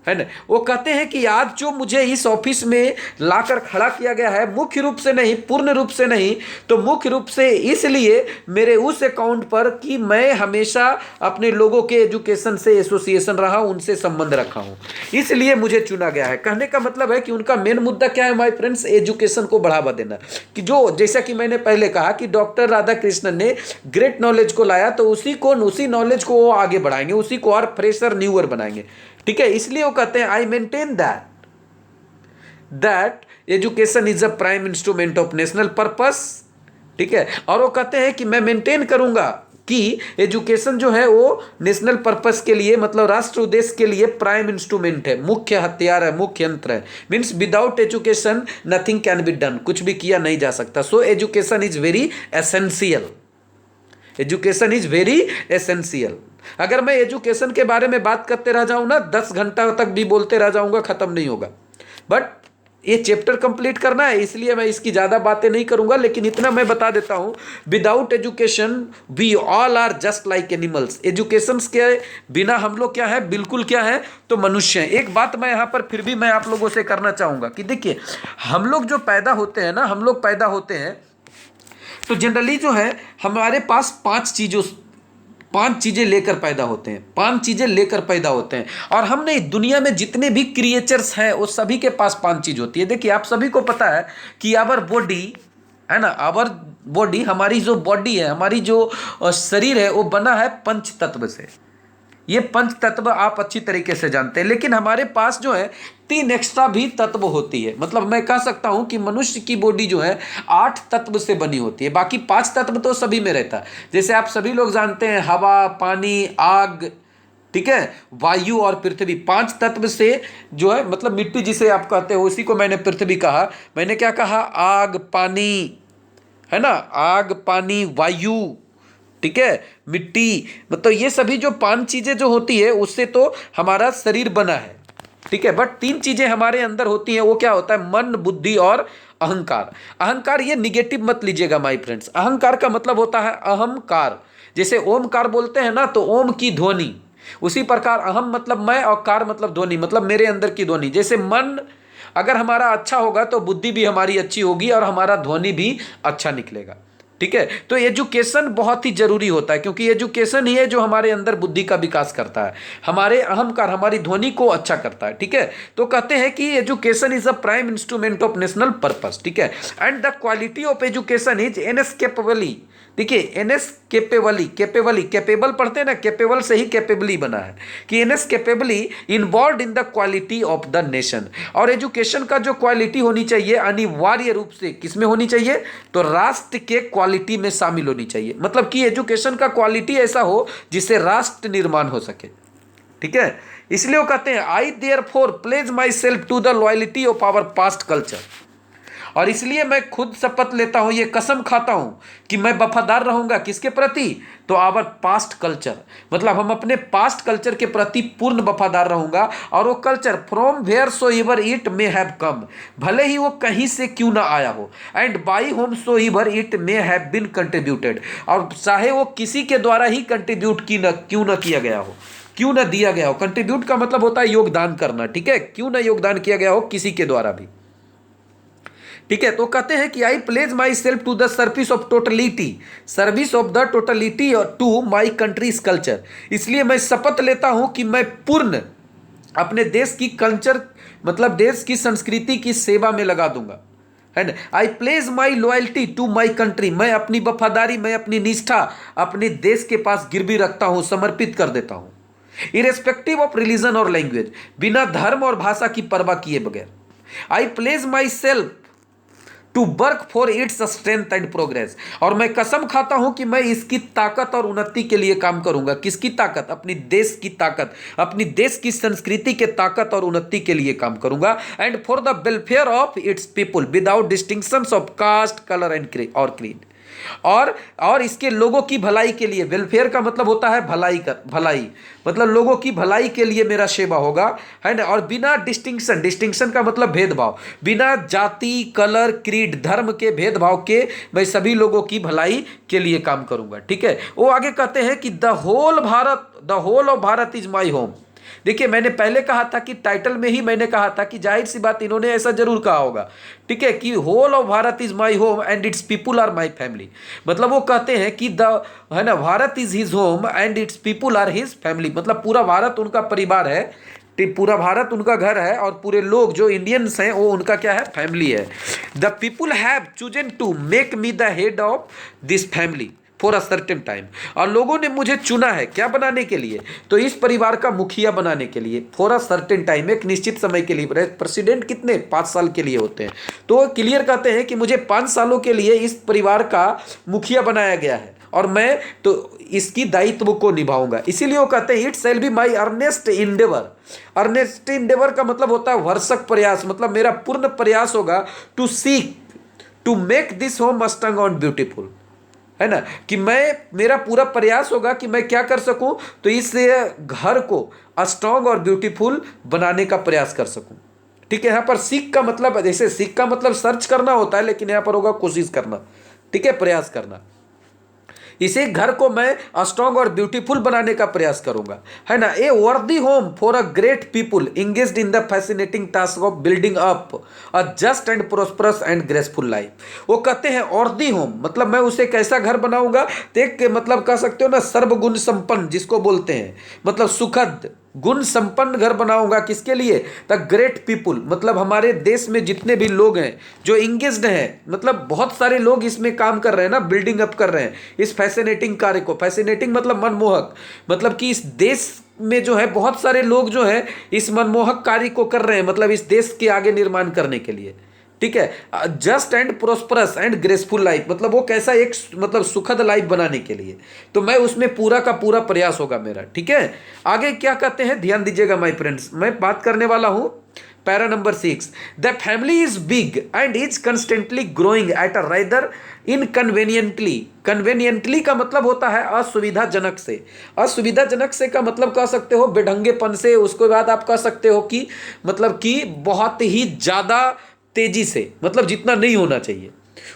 है ना। वो कहते हैं कि आज जो मुझे इस ऑफिस में लाकर खड़ा किया गया है, मुख्य रूप से नहीं, पूर्ण रूप से नहीं, तो मुख्य रूप से इसलिए मेरे उस अकाउंट पर कि मैं हमेशा अपने लोगों के एजुकेशन से एसोसिएशन रहा, उनसे संबंध रखा हूं, इसलिए मुझे चुना गया है। कहने का मतलब है कि उनका मेन मुद्दा क्या है माय फ्रेंड्स, एजुकेशन को बढ़ावा देना। कि जो जैसा कि मैंने पहले कहा कि डॉक्टर राधाकृष्णन ने ग्रेट नॉलेज को लाया, तो उसी नॉलेज को वो आगे बढ़ाएंगे, उसी को और फ्रेशर न्यूअर बनाएंगे, ठीक है। इसलिए वो कहते हैं I maintain that education is a prime instrument of national purpose, ठीक है। और वो कहते हैं कि मैं मेंटेन करूंगा कि एजुकेशन जो है वो नेशनल पर्पस के लिए, मतलब राष्ट्र उद्देश्य के लिए प्राइम इंस्ट्रूमेंट है, मुख्य हथियार है, मुख्य यंत्र है। Means without education nothing can be done, कुछ भी किया नहीं जा सकता। So education is very essential, education is very essential. अगर मैं एजुकेशन के बारे में बात करते रह जाऊं ना, 10 घंटा तक भी बोलते रह जाऊंगा, खत्म नहीं होगा। बट ये चैप्टर कंप्लीट करना है, इसलिए मैं इसकी ज्यादा बातें नहीं करूंगा, लेकिन इतना मैं बता देता हूं, without education we all are just like animals. Education के बिना हम लोग क्या है, बिल्कुल क्या है, तो मनुष्य हैं। एक बात मैं यहां पर फिर भी मैं आप लोगों से करना चाहूंगा कि देखिए, हम लोग जो पैदा होते हैं ना, हम लोग पैदा होते हैं तो जनरली जो है हमारे पास पांच चीजें लेकर पैदा होते हैं, 5 चीजें लेकर पैदा होते हैं। और हमने दुनिया में जितने भी क्रिएचर्स हैं वो सभी के पास 5 चीज होती है। देखिए, आप सभी को पता है कि आवर बॉडी है ना, आवर बॉडी, हमारी जो बॉडी है, हमारी जो शरीर है, वो बना है पंच तत्व से। ये पंच तत्व आप अच्छी तरीके से जानते हैं, लेकिन हमारे पास जो है 3 एक्स्ट्रा भी तत्व होती है। मतलब मैं कह सकता हूं कि मनुष्य की बॉडी जो है 8 तत्व से बनी होती है, बाकी 5 तत्व तो सभी में रहता है। जैसे आप सभी लोग जानते हैं, हवा, पानी, आग, ठीक है, वायु और पृथ्वी, 5 तत्व से जो है, मतलब मिट्टी जिसे आप कहते हो, उसी को मैंने पृथ्वी कहा। मैंने क्या कहा, आग, पानी, है ना, आग, पानी, वायु, ठीक है, मिट्टी, मतलब ये सभी जो 5 चीजें जो होती है उससे तो हमारा शरीर बना है, ठीक है। बट 3 चीजें हमारे अंदर होती हैं, वो क्या होता है, मन, बुद्धि और अहंकार। अहंकार ये निगेटिव मत लीजिएगा माय फ्रेंड्स, अहंकार का मतलब होता है अहमकार। जैसे ओमकार बोलते हैं ना, तो ओम की ध्वनि, उसी प्रकार अहम मतलब मैं और कार मतलब ध्वनि, मतलब मेरे अंदर की ध्वनि। जैसे मन अगर हमारा अच्छा होगा तो बुद्धि भी हमारी अच्छी होगी और हमारा ध्वनि भी अच्छा निकलेगा, ठीक है। तो एजुकेशन बहुत ही जरूरी होता है, क्योंकि एजुकेशन ही है जो हमारे अंदर बुद्धि का विकास करता है, हमारे अहंकार, हमारी ध्वनि को अच्छा करता है, ठीक है। तो कहते हैं कि education is a prime instrument of national purpose, ठीक है। And the quality of education is inescapably, देखिए, केपेबली कैपेबल पढ़ते हैं ना, कैपेबल से ही कैपेबली बना है, कि inescapably involved in the quality of the nation. और एजुकेशन का जो क्वालिटी होनी चाहिए अनिवार्य रूप से किसमें होनी चाहिए, तो राष्ट्र के क्वालिटी में शामिल होनी चाहिए। मतलब कि एजुकेशन का क्वालिटी ऐसा हो जिससे राष्ट्र निर्माण हो सके, ठीक है। इसलिए वो कहते हैं I therefore pledge myself to the loyalty of our past culture, और इसलिए मैं खुद शपथ लेता हूं, ये कसम खाता हूं कि मैं वफादार रहूंगा किसके प्रति, तो आवर पास्ट कल्चर, मतलब हम अपने पास्ट कल्चर के प्रति पूर्ण वफादार रहूंगा। और वो culture from where so ever it may have come, भले ही वो कहीं से क्यों ना आया हो, and by home so ever it may have been contributed, और चाहे वो किसी के द्वारा ही कंट्रीब्यूट क्यों ना किया गया हो, क्यों ना दिया गया हो। कंट्रीब्यूट का मतलब होता है योगदान करना, ठीक है, क्यों ना योगदान किया गया हो किसी के द्वारा भी, ठीक है। तो कहते हैं कि I pledge myself to the service of totality to my country's culture, इसलिए मैं शपथ लेता हूं कि मैं पूर्ण अपने देश की कल्चर, मतलब देश की संस्कृति की सेवा में लगा दूंगा, है ना। I place my loyalty to my country, मैं अपनी वफादारी, मैं अपनी निष्ठा अपने देश के पास गिरवी रखता हूं, समर्पित कर देता हूं, इरेस्पेक्टिव ऑफ रिलीजन और लैंग्वेज, बिना धर्म और भाषा की परवाह किए बगैर। I place myself to work for its strength and progress, और मैं कसम खाता हूं कि मैं इसकी ताकत और उन्नति के लिए काम करूंगा। किसकी ताकत? अपनी देश की ताकत, अपनी देश की संस्कृति के ताकत और उन्नति के लिए काम करूंगा। And for the welfare of its people without distinctions of caste, colour and creed, और इसके लोगों की भलाई के लिए। वेलफेयर का मतलब होता है भलाई, मतलब लोगों की भलाई के लिए मेरा सेवा होगा, है ना। और बिना डिस्टिंक्शन का मतलब भेदभाव, बिना जाति, कलर, क्रीड, धर्म के भेदभाव के मैं सभी लोगों की भलाई के लिए काम करूंगा। ठीक है। वो आगे कहते हैं कि the whole of Bharat is my home. देखिए, मैंने पहले कहा था कि टाइटल में ही मैंने कहा था कि जाहिर सी बात इन्होंने ऐसा जरूर कहा होगा, ठीक है, कि whole of Bharat is my home and its people are my family. मतलब वो कहते हैं कि है ना, Bharat is his home and its people are his family, मतलब पूरा भारत उनका परिवार है, पूरा भारत उनका घर है, और पूरे लोग जो इंडियंस हैं वो उनका क्या है? फैमिली है। The people have chosen to make me the head of this family for a certain time, और लोगों ने मुझे चुना है क्या बनाने के लिए? तो इस परिवार का मुखिया बनाने के लिए, फॉर अ सर्टेन टाइम, एक निश्चित समय के लिए। प्रेसिडेंट कितने? 5 साल के लिए होते हैं। तो क्लियर कहते हैं कि मुझे 5 सालों के लिए इस परिवार का मुखिया बनाया गया है, और मैं तो इसकी दायित्व को निभाऊंगा। इसीलिए वो कहते हैं it shall be my earnest endeavour. Earnest endeavour का मतलब होता है भरसक प्रयास, मतलब मेरा पूर्ण प्रयास होगा to seek to make this home strong and beautiful, है ना, कि मेरा पूरा प्रयास होगा कि मैं क्या कर सकूं, तो इस घर को स्ट्रांग और ब्यूटीफुल बनाने का प्रयास कर सकूं। ठीक है। यहां पर सीख का मतलब, जैसे सीख का मतलब सर्च करना होता है, लेकिन यहां पर होगा कोशिश करना, ठीक है, प्रयास करना। इसी घर को मैं स्ट्रांग और ब्यूटीफुल बनाने का प्रयास करूंगा, है ना। ए वर्दी home for a great people engaged in the fascinating task of building up a just and prosperous and graceful life. वो कहते हैं वर्दी होम, मतलब मैं उसे कैसा घर बनाऊंगा? देख, मतलब कह सकते हो ना, सर्वगुण संपन्न जिसको बोलते हैं, मतलब सुखद गुण संपन्न घर बनाऊंगा। किसके लिए? द ग्रेट पीपुल, मतलब हमारे देश में जितने भी लोग हैं जो इंगेज्ड हैं, मतलब बहुत सारे लोग इसमें काम कर रहे हैं ना, बिल्डिंग अप कर रहे हैं इस फैसिनेटिंग कार्य को। फैसिनेटिंग मतलब मनमोहक, मतलब कि इस देश में जो है बहुत सारे लोग जो है इस मनमोहक कार्य को कर रहे हैं, मतलब इस देश के आगे निर्माण करने के लिए। ठीक है। Just and prosperous and graceful life, मतलब वो कैसा एक मतलब सुखद लाइफ बनाने के लिए, तो मैं उसमें पूरा का पूरा प्रयास होगा मेरा। ठीक है। आगे क्या कहते हैं, ध्यान दीजिएगा माय फ्रेंड्स, मैं बात करने वाला हूं para number 6। The family is big and is constantly growing at a rather inconveniently. Conveniently का मतलब होता है असुविधाजनक से। असुविधाजनक से का मतलब कह सकते हो बेढंगेपन से। उसके बाद आप कह सकते हो कि मतलब कि बहुत ही ज्यादा तेजी से, मतलब जितना नहीं होना चाहिए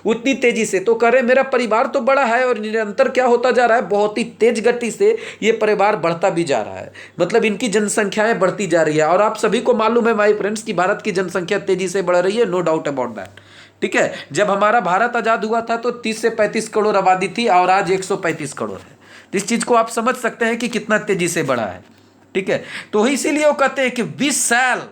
उतनी तेजी से। तो कह रहे मेरा परिवार तो बड़ा है और निरंतर क्या होता जा रहा है, बहुत ही तेज गति से ये परिवार बढ़ता भी जा रहा है, मतलब इनकी जनसंख्याएं बढ़ती जा रही है। और आप सभी को मालूम है माय फ्रेंड्स कि भारत की जनसंख्या तेजी से बढ़ रही है, नो डाउट अबाउट दैट। ठीक है। जब हमारा भारत आजाद हुआ था तो 30 से 35 करोड़ आबादी थी और आज 135 करोड़ है। तो इस चीज को आप समझ सकते हैं कि कितना तेजी से बढ़ा है। ठीक है। तो इसीलिए वो कहते हैं कि we shall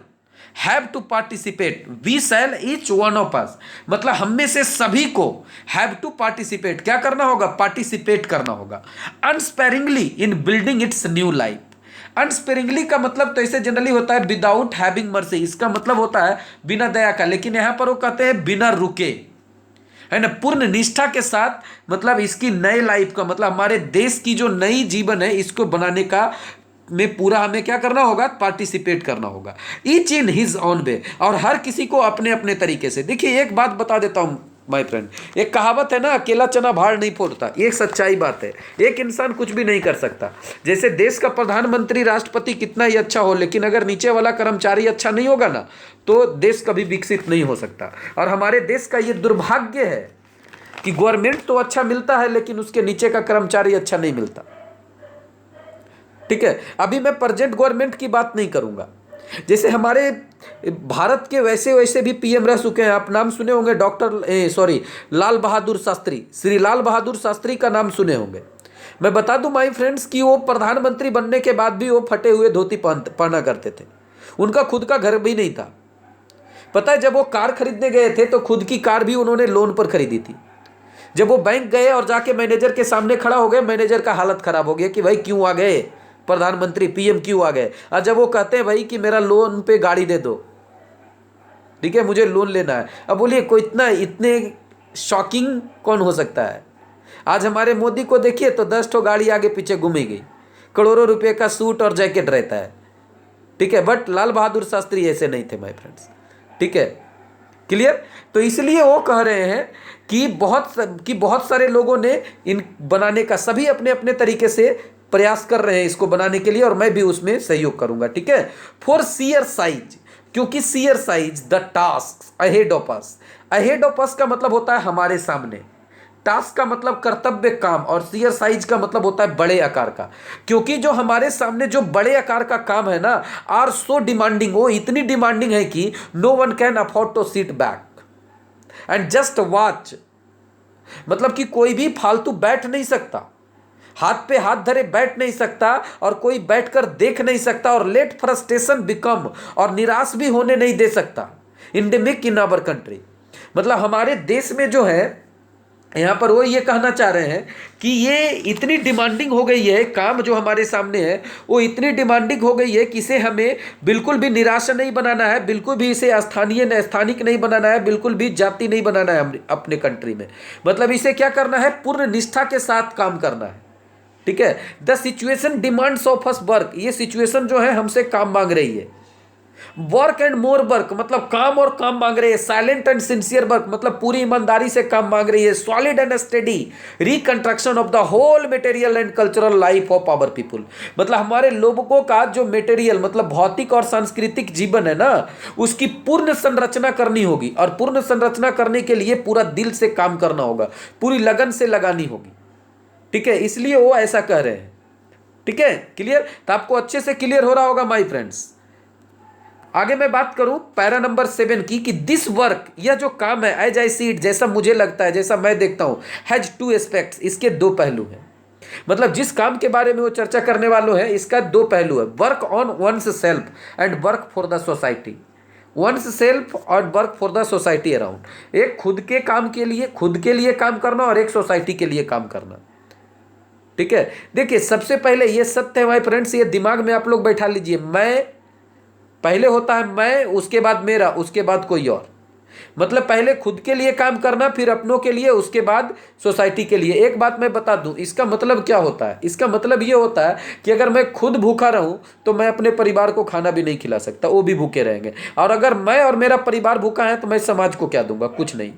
have to participate, we shall each one of us, मतलब हम में से सभी को हैव टू पार्टिसिपेट, क्या करना होगा? पार्टिसिपेट करना होगा unsparingly in building its new life. Unsparingly का मतलब तो ऐसे जनरली होता है विदाउट हैविंग मर्सी, इसका मतलब होता है बिना दया का, लेकिन यहां पर वो कहते हैं बिना रुके, है ना, पूर्ण निष्ठा के साथ, मतलब इसकी नई लाइफ का मतलब हमारे देश की जो नई जीवन है इसको बनाने का में पूरा हमें क्या करना होगा? पार्टिसिपेट करना होगा। Each in his on way, और हर किसी को अपने अपने तरीके से। देखिए एक बात बता देता हूं माय फ्रेंड, एक कहावत है ना, अकेला चना भाड़ नहीं फोड़ता, ये सच्चाई बात है। एक इंसान कुछ भी नहीं कर सकता। जैसे देश का प्रधानमंत्री, राष्ट्रपति कितना ही अच्छा हो, लेकिन अगर नीचे वाला कर्मचारी अच्छा नहीं होगा ना, तो देश कभी विकसित नहीं हो सकता। और हमारे देश का ये दुर्भाग्य है कि गवर्नमेंट तो अच्छा मिलता है लेकिन उसके नीचे का कर्मचारी अच्छा नहीं मिलता। ठीक है। अभी मैं प्रेजेंट गवर्नमेंट की बात नहीं करूंगा, जैसे हमारे भारत के वैसे वैसे भी पीएम रह चुके हैं। आप नाम सुने होंगे लाल बहादुर शास्त्री, श्री लाल बहादुर शास्त्री का नाम सुने होंगे। मैं बता दूं माय फ्रेंड्स कि वो प्रधानमंत्री बनने के बाद भी वो फटे हुए धोती पहना करते थे, उनका खुद का घर भी नहीं था। पता है, जब वो कार खरीदने गए थे तो खुद की कार भी उन्होंने लोन पर खरीदी थी। जब वो बैंक गए और जाके मैनेजर के सामने खड़ा हो गए, मैनेजर का हालत खराब हो गया कि भाई क्यों आ गए, प्रधानमंत्री पीएम क्यों आ गए। और जब वो कहते हैं भाई कि मेरा लोन पे गाड़ी दे दो, ठीक है, मुझे लोन लेना है। अब बोलिए कोई इतने शॉकिंग कौन हो सकता है। आज हमारे मोदी को देखिए तो 10 ठो गाड़ी आगे पीछे घूमेगी, करोड़ों रुपए का सूट और जैकेट रहता है, ठीक है। बट लाल बहादुर शास्त्री ऐसे नहीं थे माय फ्रेंड्स, ठीक है, क्लियर। तो इसलिए वो कह रहे हैं कि बहुत सारे लोगों ने इन बनाने का, सभी अपने अपने तरीके से प्रयास कर रहे हैं इसको बनाने के लिए, और मैं भी उसमें सहयोग करूंगा, ठीक है। फॉर सीयर साइज, क्योंकि sheer size the task ahead of us, ahead of us का मतलब होता है हमारे सामने, टास्क का मतलब कर्तव्य काम, और सीयर साइज का मतलब होता है बड़े आकार का। क्योंकि जो हमारे सामने जो बड़े आकार का काम है ना, आर सो डिमांडिंग, वो इतनी डिमांडिंग है कि no one can afford to sit back and just watch. मतलब कि कोई भी फालतू बैठ नहीं सकता, हाथ पे हाथ धरे बैठ नहीं सकता, और कोई बैठकर देख नहीं सकता, और लेट फ्रस्ट्रेशन बिकम, और निराश भी होने नहीं दे सकता। इंडेमिक इन आवर कंट्री, मतलब हमारे देश में जो है, यहाँ पर वो ये कहना चाह रहे हैं कि ये इतनी डिमांडिंग हो गई है, काम जो हमारे सामने है वो इतनी डिमांडिंग हो गई है कि इसे हमें बिल्कुल भी निराशा नहीं बनाना है, बिल्कुल भी इसे स्थानिक नहीं बनाना है, बिल्कुल भी जाति नहीं बनाना है अपने कंट्री में। मतलब इसे क्या करना है, पूर्ण निष्ठा के साथ काम करना है, ठीक है। The situation demands of us work, ये सिचुएशन जो है हमसे काम मांग रही है। वर्क एंड मोर वर्क, मतलब काम और काम मांग रही है। साइलेंट एंड सिंसियर वर्क, मतलब पूरी ईमानदारी से काम मांग रही है। Solid and steady reconstruction of the whole material and cultural life of our people, मतलब हमारे लोगों का जो मटेरियल, मतलब भौतिक और सांस्कृतिक जीवन है ना, उसकी पूर्ण संरचना करनी होगी, और पूर्ण संरचना करने के लिए पूरा दिल से काम करना होगा, पूरी लगन से लगानी होगी, ठीक है। इसलिए वो ऐसा कह रहे हैं, ठीक है, क्लियर। तो आपको अच्छे से क्लियर हो रहा होगा माय फ्रेंड्स। आगे मैं बात करूं पैरा नंबर 7 की, कि दिस वर्क, यह जो काम है, एज आई सी इट, जैसा मुझे लगता है, जैसा मैं देखता हूं, हैज 2 एस्पेक्ट्स, इसके 2 पहलू हैं। मतलब जिस काम के बारे में वो चर्चा करने वालों है, इसका 2 पहलू है। Work on oneself and work for the society, oneself और work for the society around. एक खुद के काम के लिए, खुद के लिए काम करना, और एक सोसाइटी के लिए काम करना, ठीक है। देखिए सबसे पहले ये सत्य है माय फ्रेंड्स, ये दिमाग में आप लोग बैठा लीजिए। मैं पहले होता है मैं, उसके बाद मेरा, उसके बाद कोई और। मतलब पहले खुद के लिए काम करना, फिर अपनों के लिए, उसके बाद सोसाइटी के लिए। एक बात मैं बता दूं, इसका मतलब क्या होता है, इसका मतलब ये होता है कि अगर मैं खुद भूखा रहूं तो मैं अपने परिवार को खाना भी नहीं खिला सकता, वो भी भूखे रहेंगे। और अगर मैं और मेरा परिवार भूखा है तो मैं समाज को क्या दूंगा, कुछ नहीं,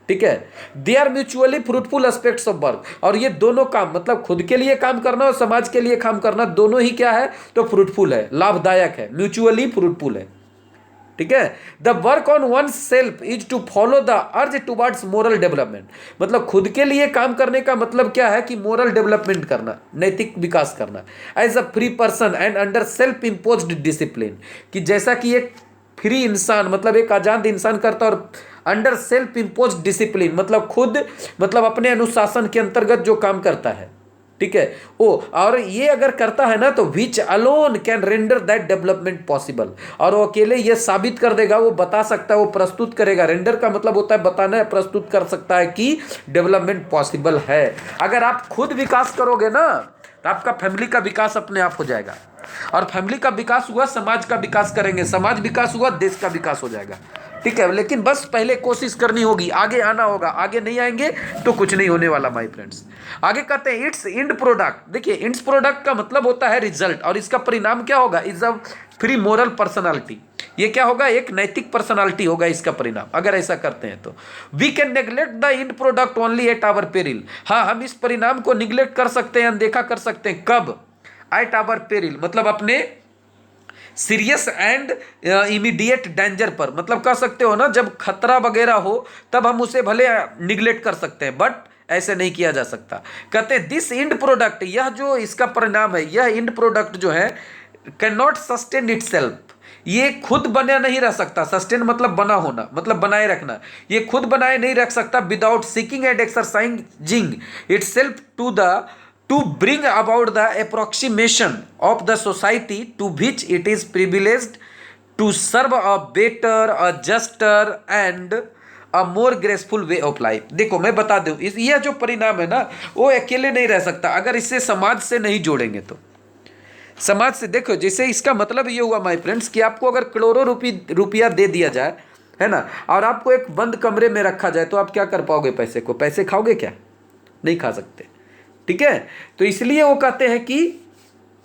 ठीक है। They are mutually fruitful aspects of work, और ये दोनों काम, मतलब खुद के लिए काम करना और समाज के लिए काम करना, दोनों ही क्या है, तो फ्रूटफुल है, लाभदायक है, म्यूचुअली फ्रूटफुल है, ठीक है। The work on oneself is to follow the urge towards moral development, मतलब खुद के लिए काम करने का मतलब क्या है कि मोरल डेवलपमेंट करना, नैतिक विकास करना, as a free person and under self imposed discipline, कि जैसा कि एक फ्री इंसान, मतलब एक आजाद इंसान करता, और अंडर सेल्फ इम्पोज डिसिप्लिन, मतलब खुद, मतलब अपने अनुशासन के अंतर्गत जो काम करता है, ठीक है। ओ, और ये अगर करता है ना, तो which alone can render that development possible, और वो अकेले ये साबित कर देगा, वो बता सकता है, वो प्रस्तुत करेगा। रेंडर का मतलब होता है बताना है, प्रस्तुत कर सकता है कि डेवलपमेंट पॉसिबल है। अगर आप खुद विकास करोगे ना, तो आपका फैमिली का विकास अपने आप हो जाएगा, और फैमिली का विकास हुआ, समाज का विकास करेंगे, समाज विकास हुआ, देश का विकास हो जाएगा, ठीक है। लेकिन बस पहले कोशिश करनी होगी, आगे आना होगा, आगे नहीं आएंगे तो कुछ नहीं होने वाला माय फ्रेंड्स। आगे कहते हैं इट्स इंड प्रोडक्ट। देखिए इंड प्रोडक्ट का मतलब होता है रिजल्ट, और इसका परिणाम क्या होगा, is a free moral personality. ये क्या होगा, एक नैतिक पर्सनालिटी होगा इसका परिणाम, अगर ऐसा करते हैं तो। We can neglect the end product only at our peril, हाँ हम इस परिणाम को निग्लेक्ट कर सकते हैं, अनदेखा कर सकते हैं, कब, एट आवर पेरिल, मतलब अपने सीरियस एंड इमीडिएट डेंजर पर, मतलब कह सकते हो ना, जब खतरा वगैरह हो तब हम उसे भले निग्लेक्ट कर सकते हैं, बट ऐसे नहीं किया जा सकता। कहते हैं दिस इंड प्रोडक्ट, यह जो इसका परिणाम है, यह इंड प्रोडक्ट जो है, कैन नॉट सस्टेन इटसेल्फ, ये खुद बना नहीं रह सकता। सस्टेन मतलब बना होना, मतलब बनाए रखना। ये खुद बनाए नहीं रख सकता without seeking and exercising itself to bring about the approximation of the society to which it is privileged to serve a better, a juster and a more graceful way of life. देखो मैं बता दूं, इस यह जो परिणाम है ना, वो अकेले नहीं रह सकता अगर इससे समाज से नहीं जोड़ेंगे तो। समाज से देखो, जैसे इसका मतलब ये हुआ माय फ्रेंड्स कि आपको अगर करोड़ों रुपया दे दिया जाए, है ना, और आपको एक बंद कमरे में रखा जाए, तो आप क्या कर पाओगे पैसे को? पैसे खाओगे क्या? नहीं खा सकते। ठीक है, तो इसलिए वो कहते हैं कि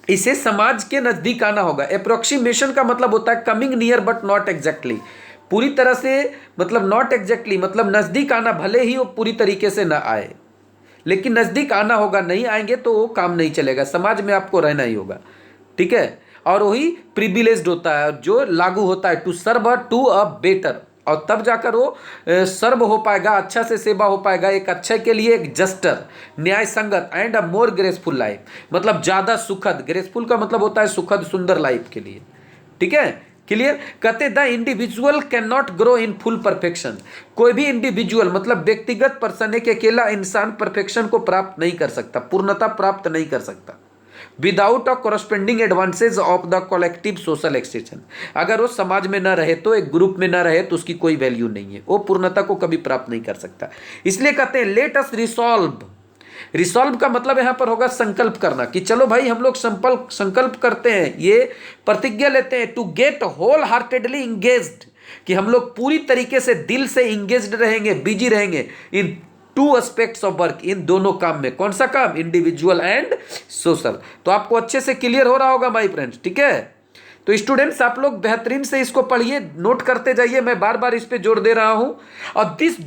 इसे समाज के नजदीक आना होगा। अप्रोक्सीमेशन का मतलब होता है coming near but not exactly, पूरी तरह से मतलब नॉट एग्जैक्टली, मतलब नजदीक आना, भले ही वो पूरी तरीके से ना आए, लेकिन नजदीक आना होगा। नहीं आएंगे तो वो काम नहीं चलेगा, समाज में आपको रहना ही होगा। ठीक है, और वही प्रिविलेज्ड होता है जो लागू होता है, to serve to a better, और तब जाकर वो सर्व हो पाएगा, अच्छा से सेवा हो पाएगा, एक अच्छे के लिए, एक जस्टर, न्याय संगत, and a more graceful life, मतलब ज्यादा सुखद। ग्रेसफुल का मतलब होता है सुखद, सुंदर लाइफ के लिए। ठीक है, क्लियर। कहते the individual can not grow in full perfection. कोई भी इंडिविजुअल मतलब व्यक्तिगत पर्सन, एक अकेला इंसान परफेक्शन को प्राप्त नहीं कर सकता, पूर्णता प्राप्त नहीं कर सकता without a corresponding advances of the collective social extension. अगर वो समाज में ना रहे तो, एक ग्रुप में ना रहे तो उसकी कोई वैल्यू नहीं है, वो पूर्णता को कभी प्राप्त नहीं कर सकता। इसलिए कहते हैं लेट अस रिसॉल्व। रिसॉल्व का मतलब यहां पर होगा संकल्प करना, कि चलो भाई हम लोग संकल्प करते हैं, ये प्रतिज्ञा लेते हैं, to get wholeheartedly engaged, कि हम लोग पूरी तरीके से दिल से इंगेज्ड रहेंगे, बिजी रहेंगे इन टू एस्पेक्ट्स ऑफ वर्क, इन दोनों काम में। कौन सा काम? Individual and social. तो आपको अच्छे से क्लियर हो रहा होगा माय फ्रेंड्स। ठीक है, तो स्टूडेंट्स आप लोग बेहतरीन से इसको पढ़िए, नोट करते जाइए, मैं बार बार इस पे जोर दे रहा हूं। और this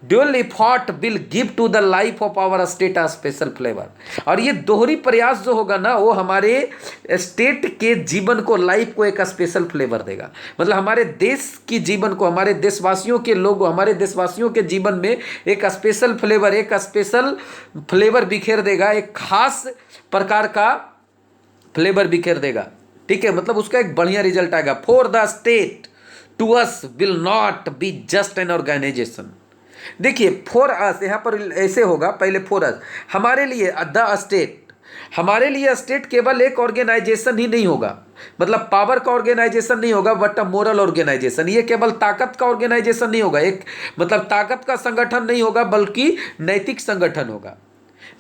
dual effort will give to the life of our state a special flavour. और ये दोहरी प्रयास जो होगा ना, वो हमारे स्टेट के जीवन को, लाइफ को एक स्पेशल फ्लेवर देगा। मतलब हमारे देश की जीवन को, हमारे देशवासियों के लोग, हमारे देशवासियों के जीवन में एक स्पेशल फ्लेवर बिखेर देगा, एक खास प्रकार का फ्लेवर बिखेर देगा। ठीक है, मतलब उसका एक बढ़िया रिजल्ट आएगा। For the state to us will not be just an organisation. देखिए फॉर अस यहां पर ऐसे होगा, पहले फॉर अस, हमारे लिए द स्टेट, हमारे लिए स्टेट केवल एक ऑर्गेनाइजेशन ही नहीं होगा, मतलब पावर का ऑर्गेनाइजेशन नहीं होगा, बट अ मोरल ऑर्गेनाइजेशन। ये केवल ताकत का ऑर्गेनाइजेशन नहीं होगा, एक मतलब ताकत का संगठन नहीं होगा, बल्कि नैतिक संगठन होगा।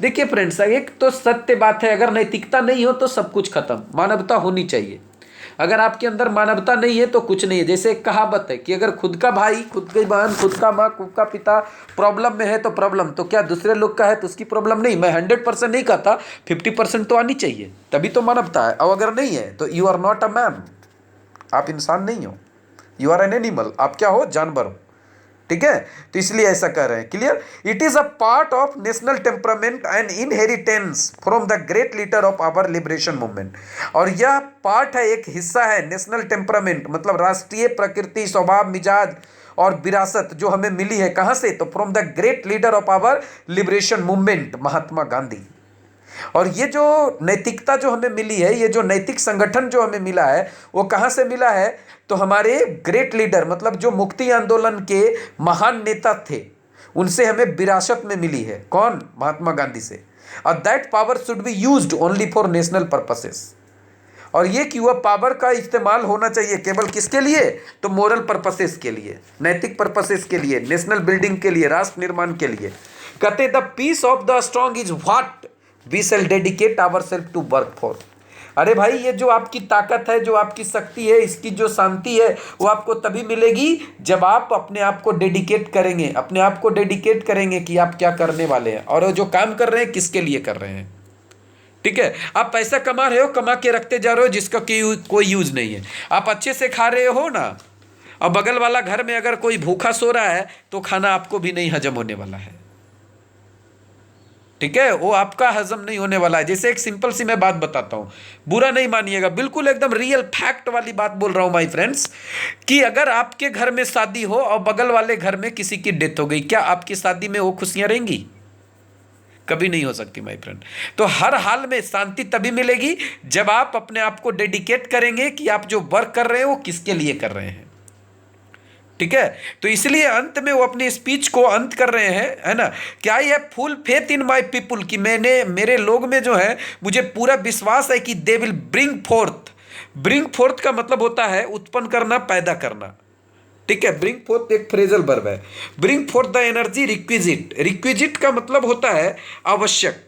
देखिए फ्रेंड्स, एक तो सत्य बात है, अगर नैतिकता नहीं हो तो सब कुछ खत्म। मानवता होनी चाहिए। अगर आपके अंदर मानवता नहीं है तो कुछ नहीं है। जैसे एक कहावत है कि अगर खुद का भाई, खुद की बहन, खुद का माँ, खुद का पिता प्रॉब्लम में है तो प्रॉब्लम, तो क्या दूसरे लोग का है तो उसकी प्रॉब्लम नहीं। मैं 100% नहीं कहता, 50% तो आनी चाहिए, तभी तो मानवता है। और अगर नहीं है तो you are not a man, आप इंसान नहीं हो, यू आर एन एनिमल। आप क्या हो? जानवर हो। ठीक है, तो इसलिए ऐसा कर रहे हैं। Clear. It is a part of national temperament and inheritance from the great leader of our liberation movement. और यह पार्ट है, एक हिस्सा है नेशनल टेम्परामेंट, मतलब राष्ट्रीय प्रकृति, स्वभाव, मिजाज और विरासत जो हमें मिली है। कहां से? तो from the great leader of our liberation movement, Mahatma Gandhi. और ये जो नैतिकता जो हमें मिली है, ये जो नैतिक संगठन जो हमें मिला है, वो कहां से मिला है? तो हमारे ग्रेट लीडर, मतलब जो मुक्ति आंदोलन के महान नेता थे, उनसे हमें विरासत में मिली है। कौन? महात्मा गांधी से। और that power should be used only for national purposes. और ये कि वह पावर का इस्तेमाल होना चाहिए केवल किसके लिए? तो मोरल पर्पसेस के लिए, नैतिक पर्पसेस के लिए, नेशनल बिल्डिंग के लिए, राष्ट्र निर्माण के लिए। कहते the peace of the strong is what we shall dedicate ourself to work for. अरे भाई, ये जो आपकी ताकत है, जो आपकी शक्ति है, इसकी जो शांति है, वो आपको तभी मिलेगी जब आप अपने आप को डेडिकेट करेंगे, अपने आप को डेडिकेट करेंगे कि आप क्या करने वाले हैं, और जो काम कर रहे हैं किसके लिए कर रहे हैं। ठीक है, आप पैसा कमा रहे हो, कमा के रखते जा रहे हो, जिसका कोई यूज नहीं है। आप अच्छे से खा रहे हो ना, और बगल वाला घर में अगर कोई भूखा सो रहा है तो खाना आपको भी नहीं हजम होने वाला है। ठीक है, वो आपका हजम नहीं होने वाला है। जैसे एक सिंपल सी मैं बात बताता हूं, बुरा नहीं मानिएगा, बिल्कुल एकदम रियल फैक्ट वाली बात बोल रहा हूं माय फ्रेंड्स, कि अगर आपके घर में शादी हो और बगल वाले घर में किसी की डेथ हो गई, क्या आपकी शादी में वो खुशियां रहेंगी? कभी नहीं हो सकती माय फ्रेंड। तो हर हाल में शांति तभी मिलेगी जब आप अपने आप को डेडिकेट करेंगे कि आप जो वर्क कर रहे हैं वो किसके लिए कर रहे हैं। ठीक है, तो इसलिए अंत में वो अपनी स्पीच को अंत कर रहे हैं, है ना, कि I have full faith in my people, कि मैंने, मेरे लोग में जो है, मुझे पूरा विश्वास है कि they will bring fourth bring fourth का मतलब होता है उत्पन्न करना, पैदा करना। ठीक है, ब्रिंग फोर्थ एक फ्रेजल वर्ब है। Bring fourth the energy requisite, requisite का मतलब होता है आवश्यक,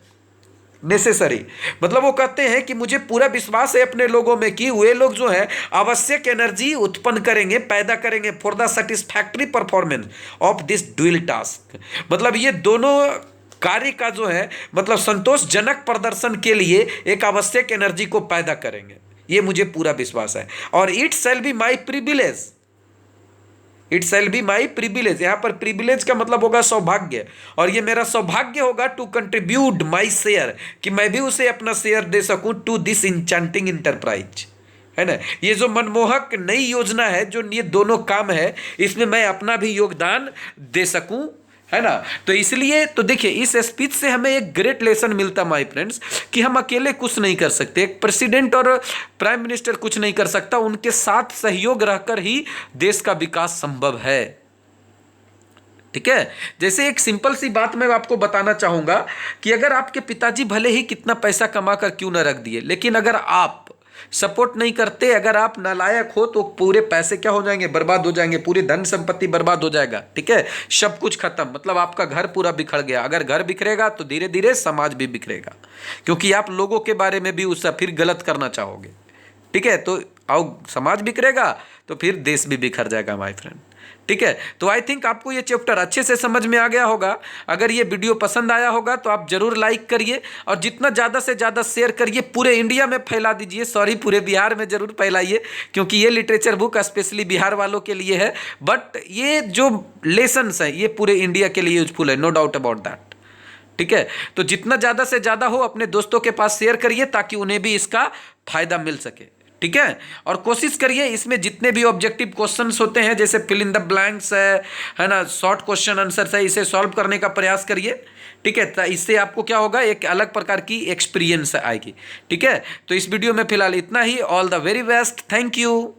नेसेसरी। मतलब वो कहते हैं कि मुझे पूरा विश्वास है अपने लोगों में कि वे लोग जो है आवश्यक एनर्जी उत्पन्न करेंगे, पैदा करेंगे for the satisfactory performance of this dual task. मतलब ये दोनों कार्य का जो है मतलब संतोषजनक प्रदर्शन के लिए एक आवश्यक एनर्जी को पैदा करेंगे, ये मुझे पूरा विश्वास है। और it shall be my privilege, it shall be my privilege, यहां पर प्रिविलेज का मतलब होगा सौभाग्य, और ये मेरा सौभाग्य होगा टू कंट्रीब्यूट माई शेयर, कि मैं भी उसे अपना शेयर दे सकूं टू दिस इंचेंटिंग इंटरप्राइज, है ना। ये जो मनमोहक नई योजना है, जो ये दोनों काम है, इसमें मैं अपना भी योगदान दे सकूं, है ना। तो इसलिए तो देखिए इस स्पीच से हमें एक ग्रेट लेसन मिलता माय फ्रेंड्स, कि हम अकेले कुछ नहीं कर सकते, एक प्रेसिडेंट और प्राइम मिनिस्टर कुछ नहीं कर सकता, उनके साथ सहयोग रहकर ही देश का विकास संभव है। ठीक है, जैसे एक सिंपल सी बात मैं आपको बताना चाहूंगा कि अगर आपके पिताजी भले ही कितना पैसा कमा कर क्यों ना रख दिए, लेकिन अगर आप सपोर्ट नहीं करते, अगर आप नालायक हो, तो पूरे पैसे क्या हो जाएंगे, बर्बाद हो जाएंगे, पूरी धन संपत्ति बर्बाद हो जाएगा। ठीक है, सब कुछ खत्म, मतलब आपका घर पूरा बिखर गया। अगर घर बिखरेगा तो धीरे धीरे समाज भी बिखरेगा, क्योंकि आप लोगों के बारे में भी उससे फिर गलत करना चाहोगे। ठीक है, तो आओ समाज बिखरेगा तो फिर देश भी बिखर जाएगा माय फ्रेंड। ठीक है, तो आई थिंक आपको ये चैप्टर अच्छे से समझ में आ गया होगा। अगर ये वीडियो पसंद आया होगा तो आप जरूर लाइक करिए, और जितना ज़्यादा से ज़्यादा शेयर करिए, पूरे इंडिया में फैला दीजिए, सॉरी पूरे बिहार में जरूर फैलाइए, क्योंकि ये लिटरेचर बुक स्पेशली बिहार वालों के लिए है, बट ये जो लेसन्स हैं ये पूरे इंडिया के लिए यूजफुल है, नो डाउट अबाउट दैट। ठीक है, तो जितना ज़्यादा से ज़्यादा हो अपने दोस्तों के पास शेयर करिए, ताकि उन्हें भी इसका फायदा मिल सके। ठीक है, और कोशिश करिए इसमें जितने भी ऑब्जेक्टिव क्वेश्चंस होते हैं, जैसे फिल इन द ब्लैंक्स है ना, शॉर्ट क्वेश्चन आंसर है, इसे सॉल्व करने का प्रयास करिए। ठीक है, तो इससे आपको क्या होगा, एक अलग प्रकार की एक्सपीरियंस आएगी। ठीक है, तो इस वीडियो में फिलहाल इतना ही। All the very best, thank you.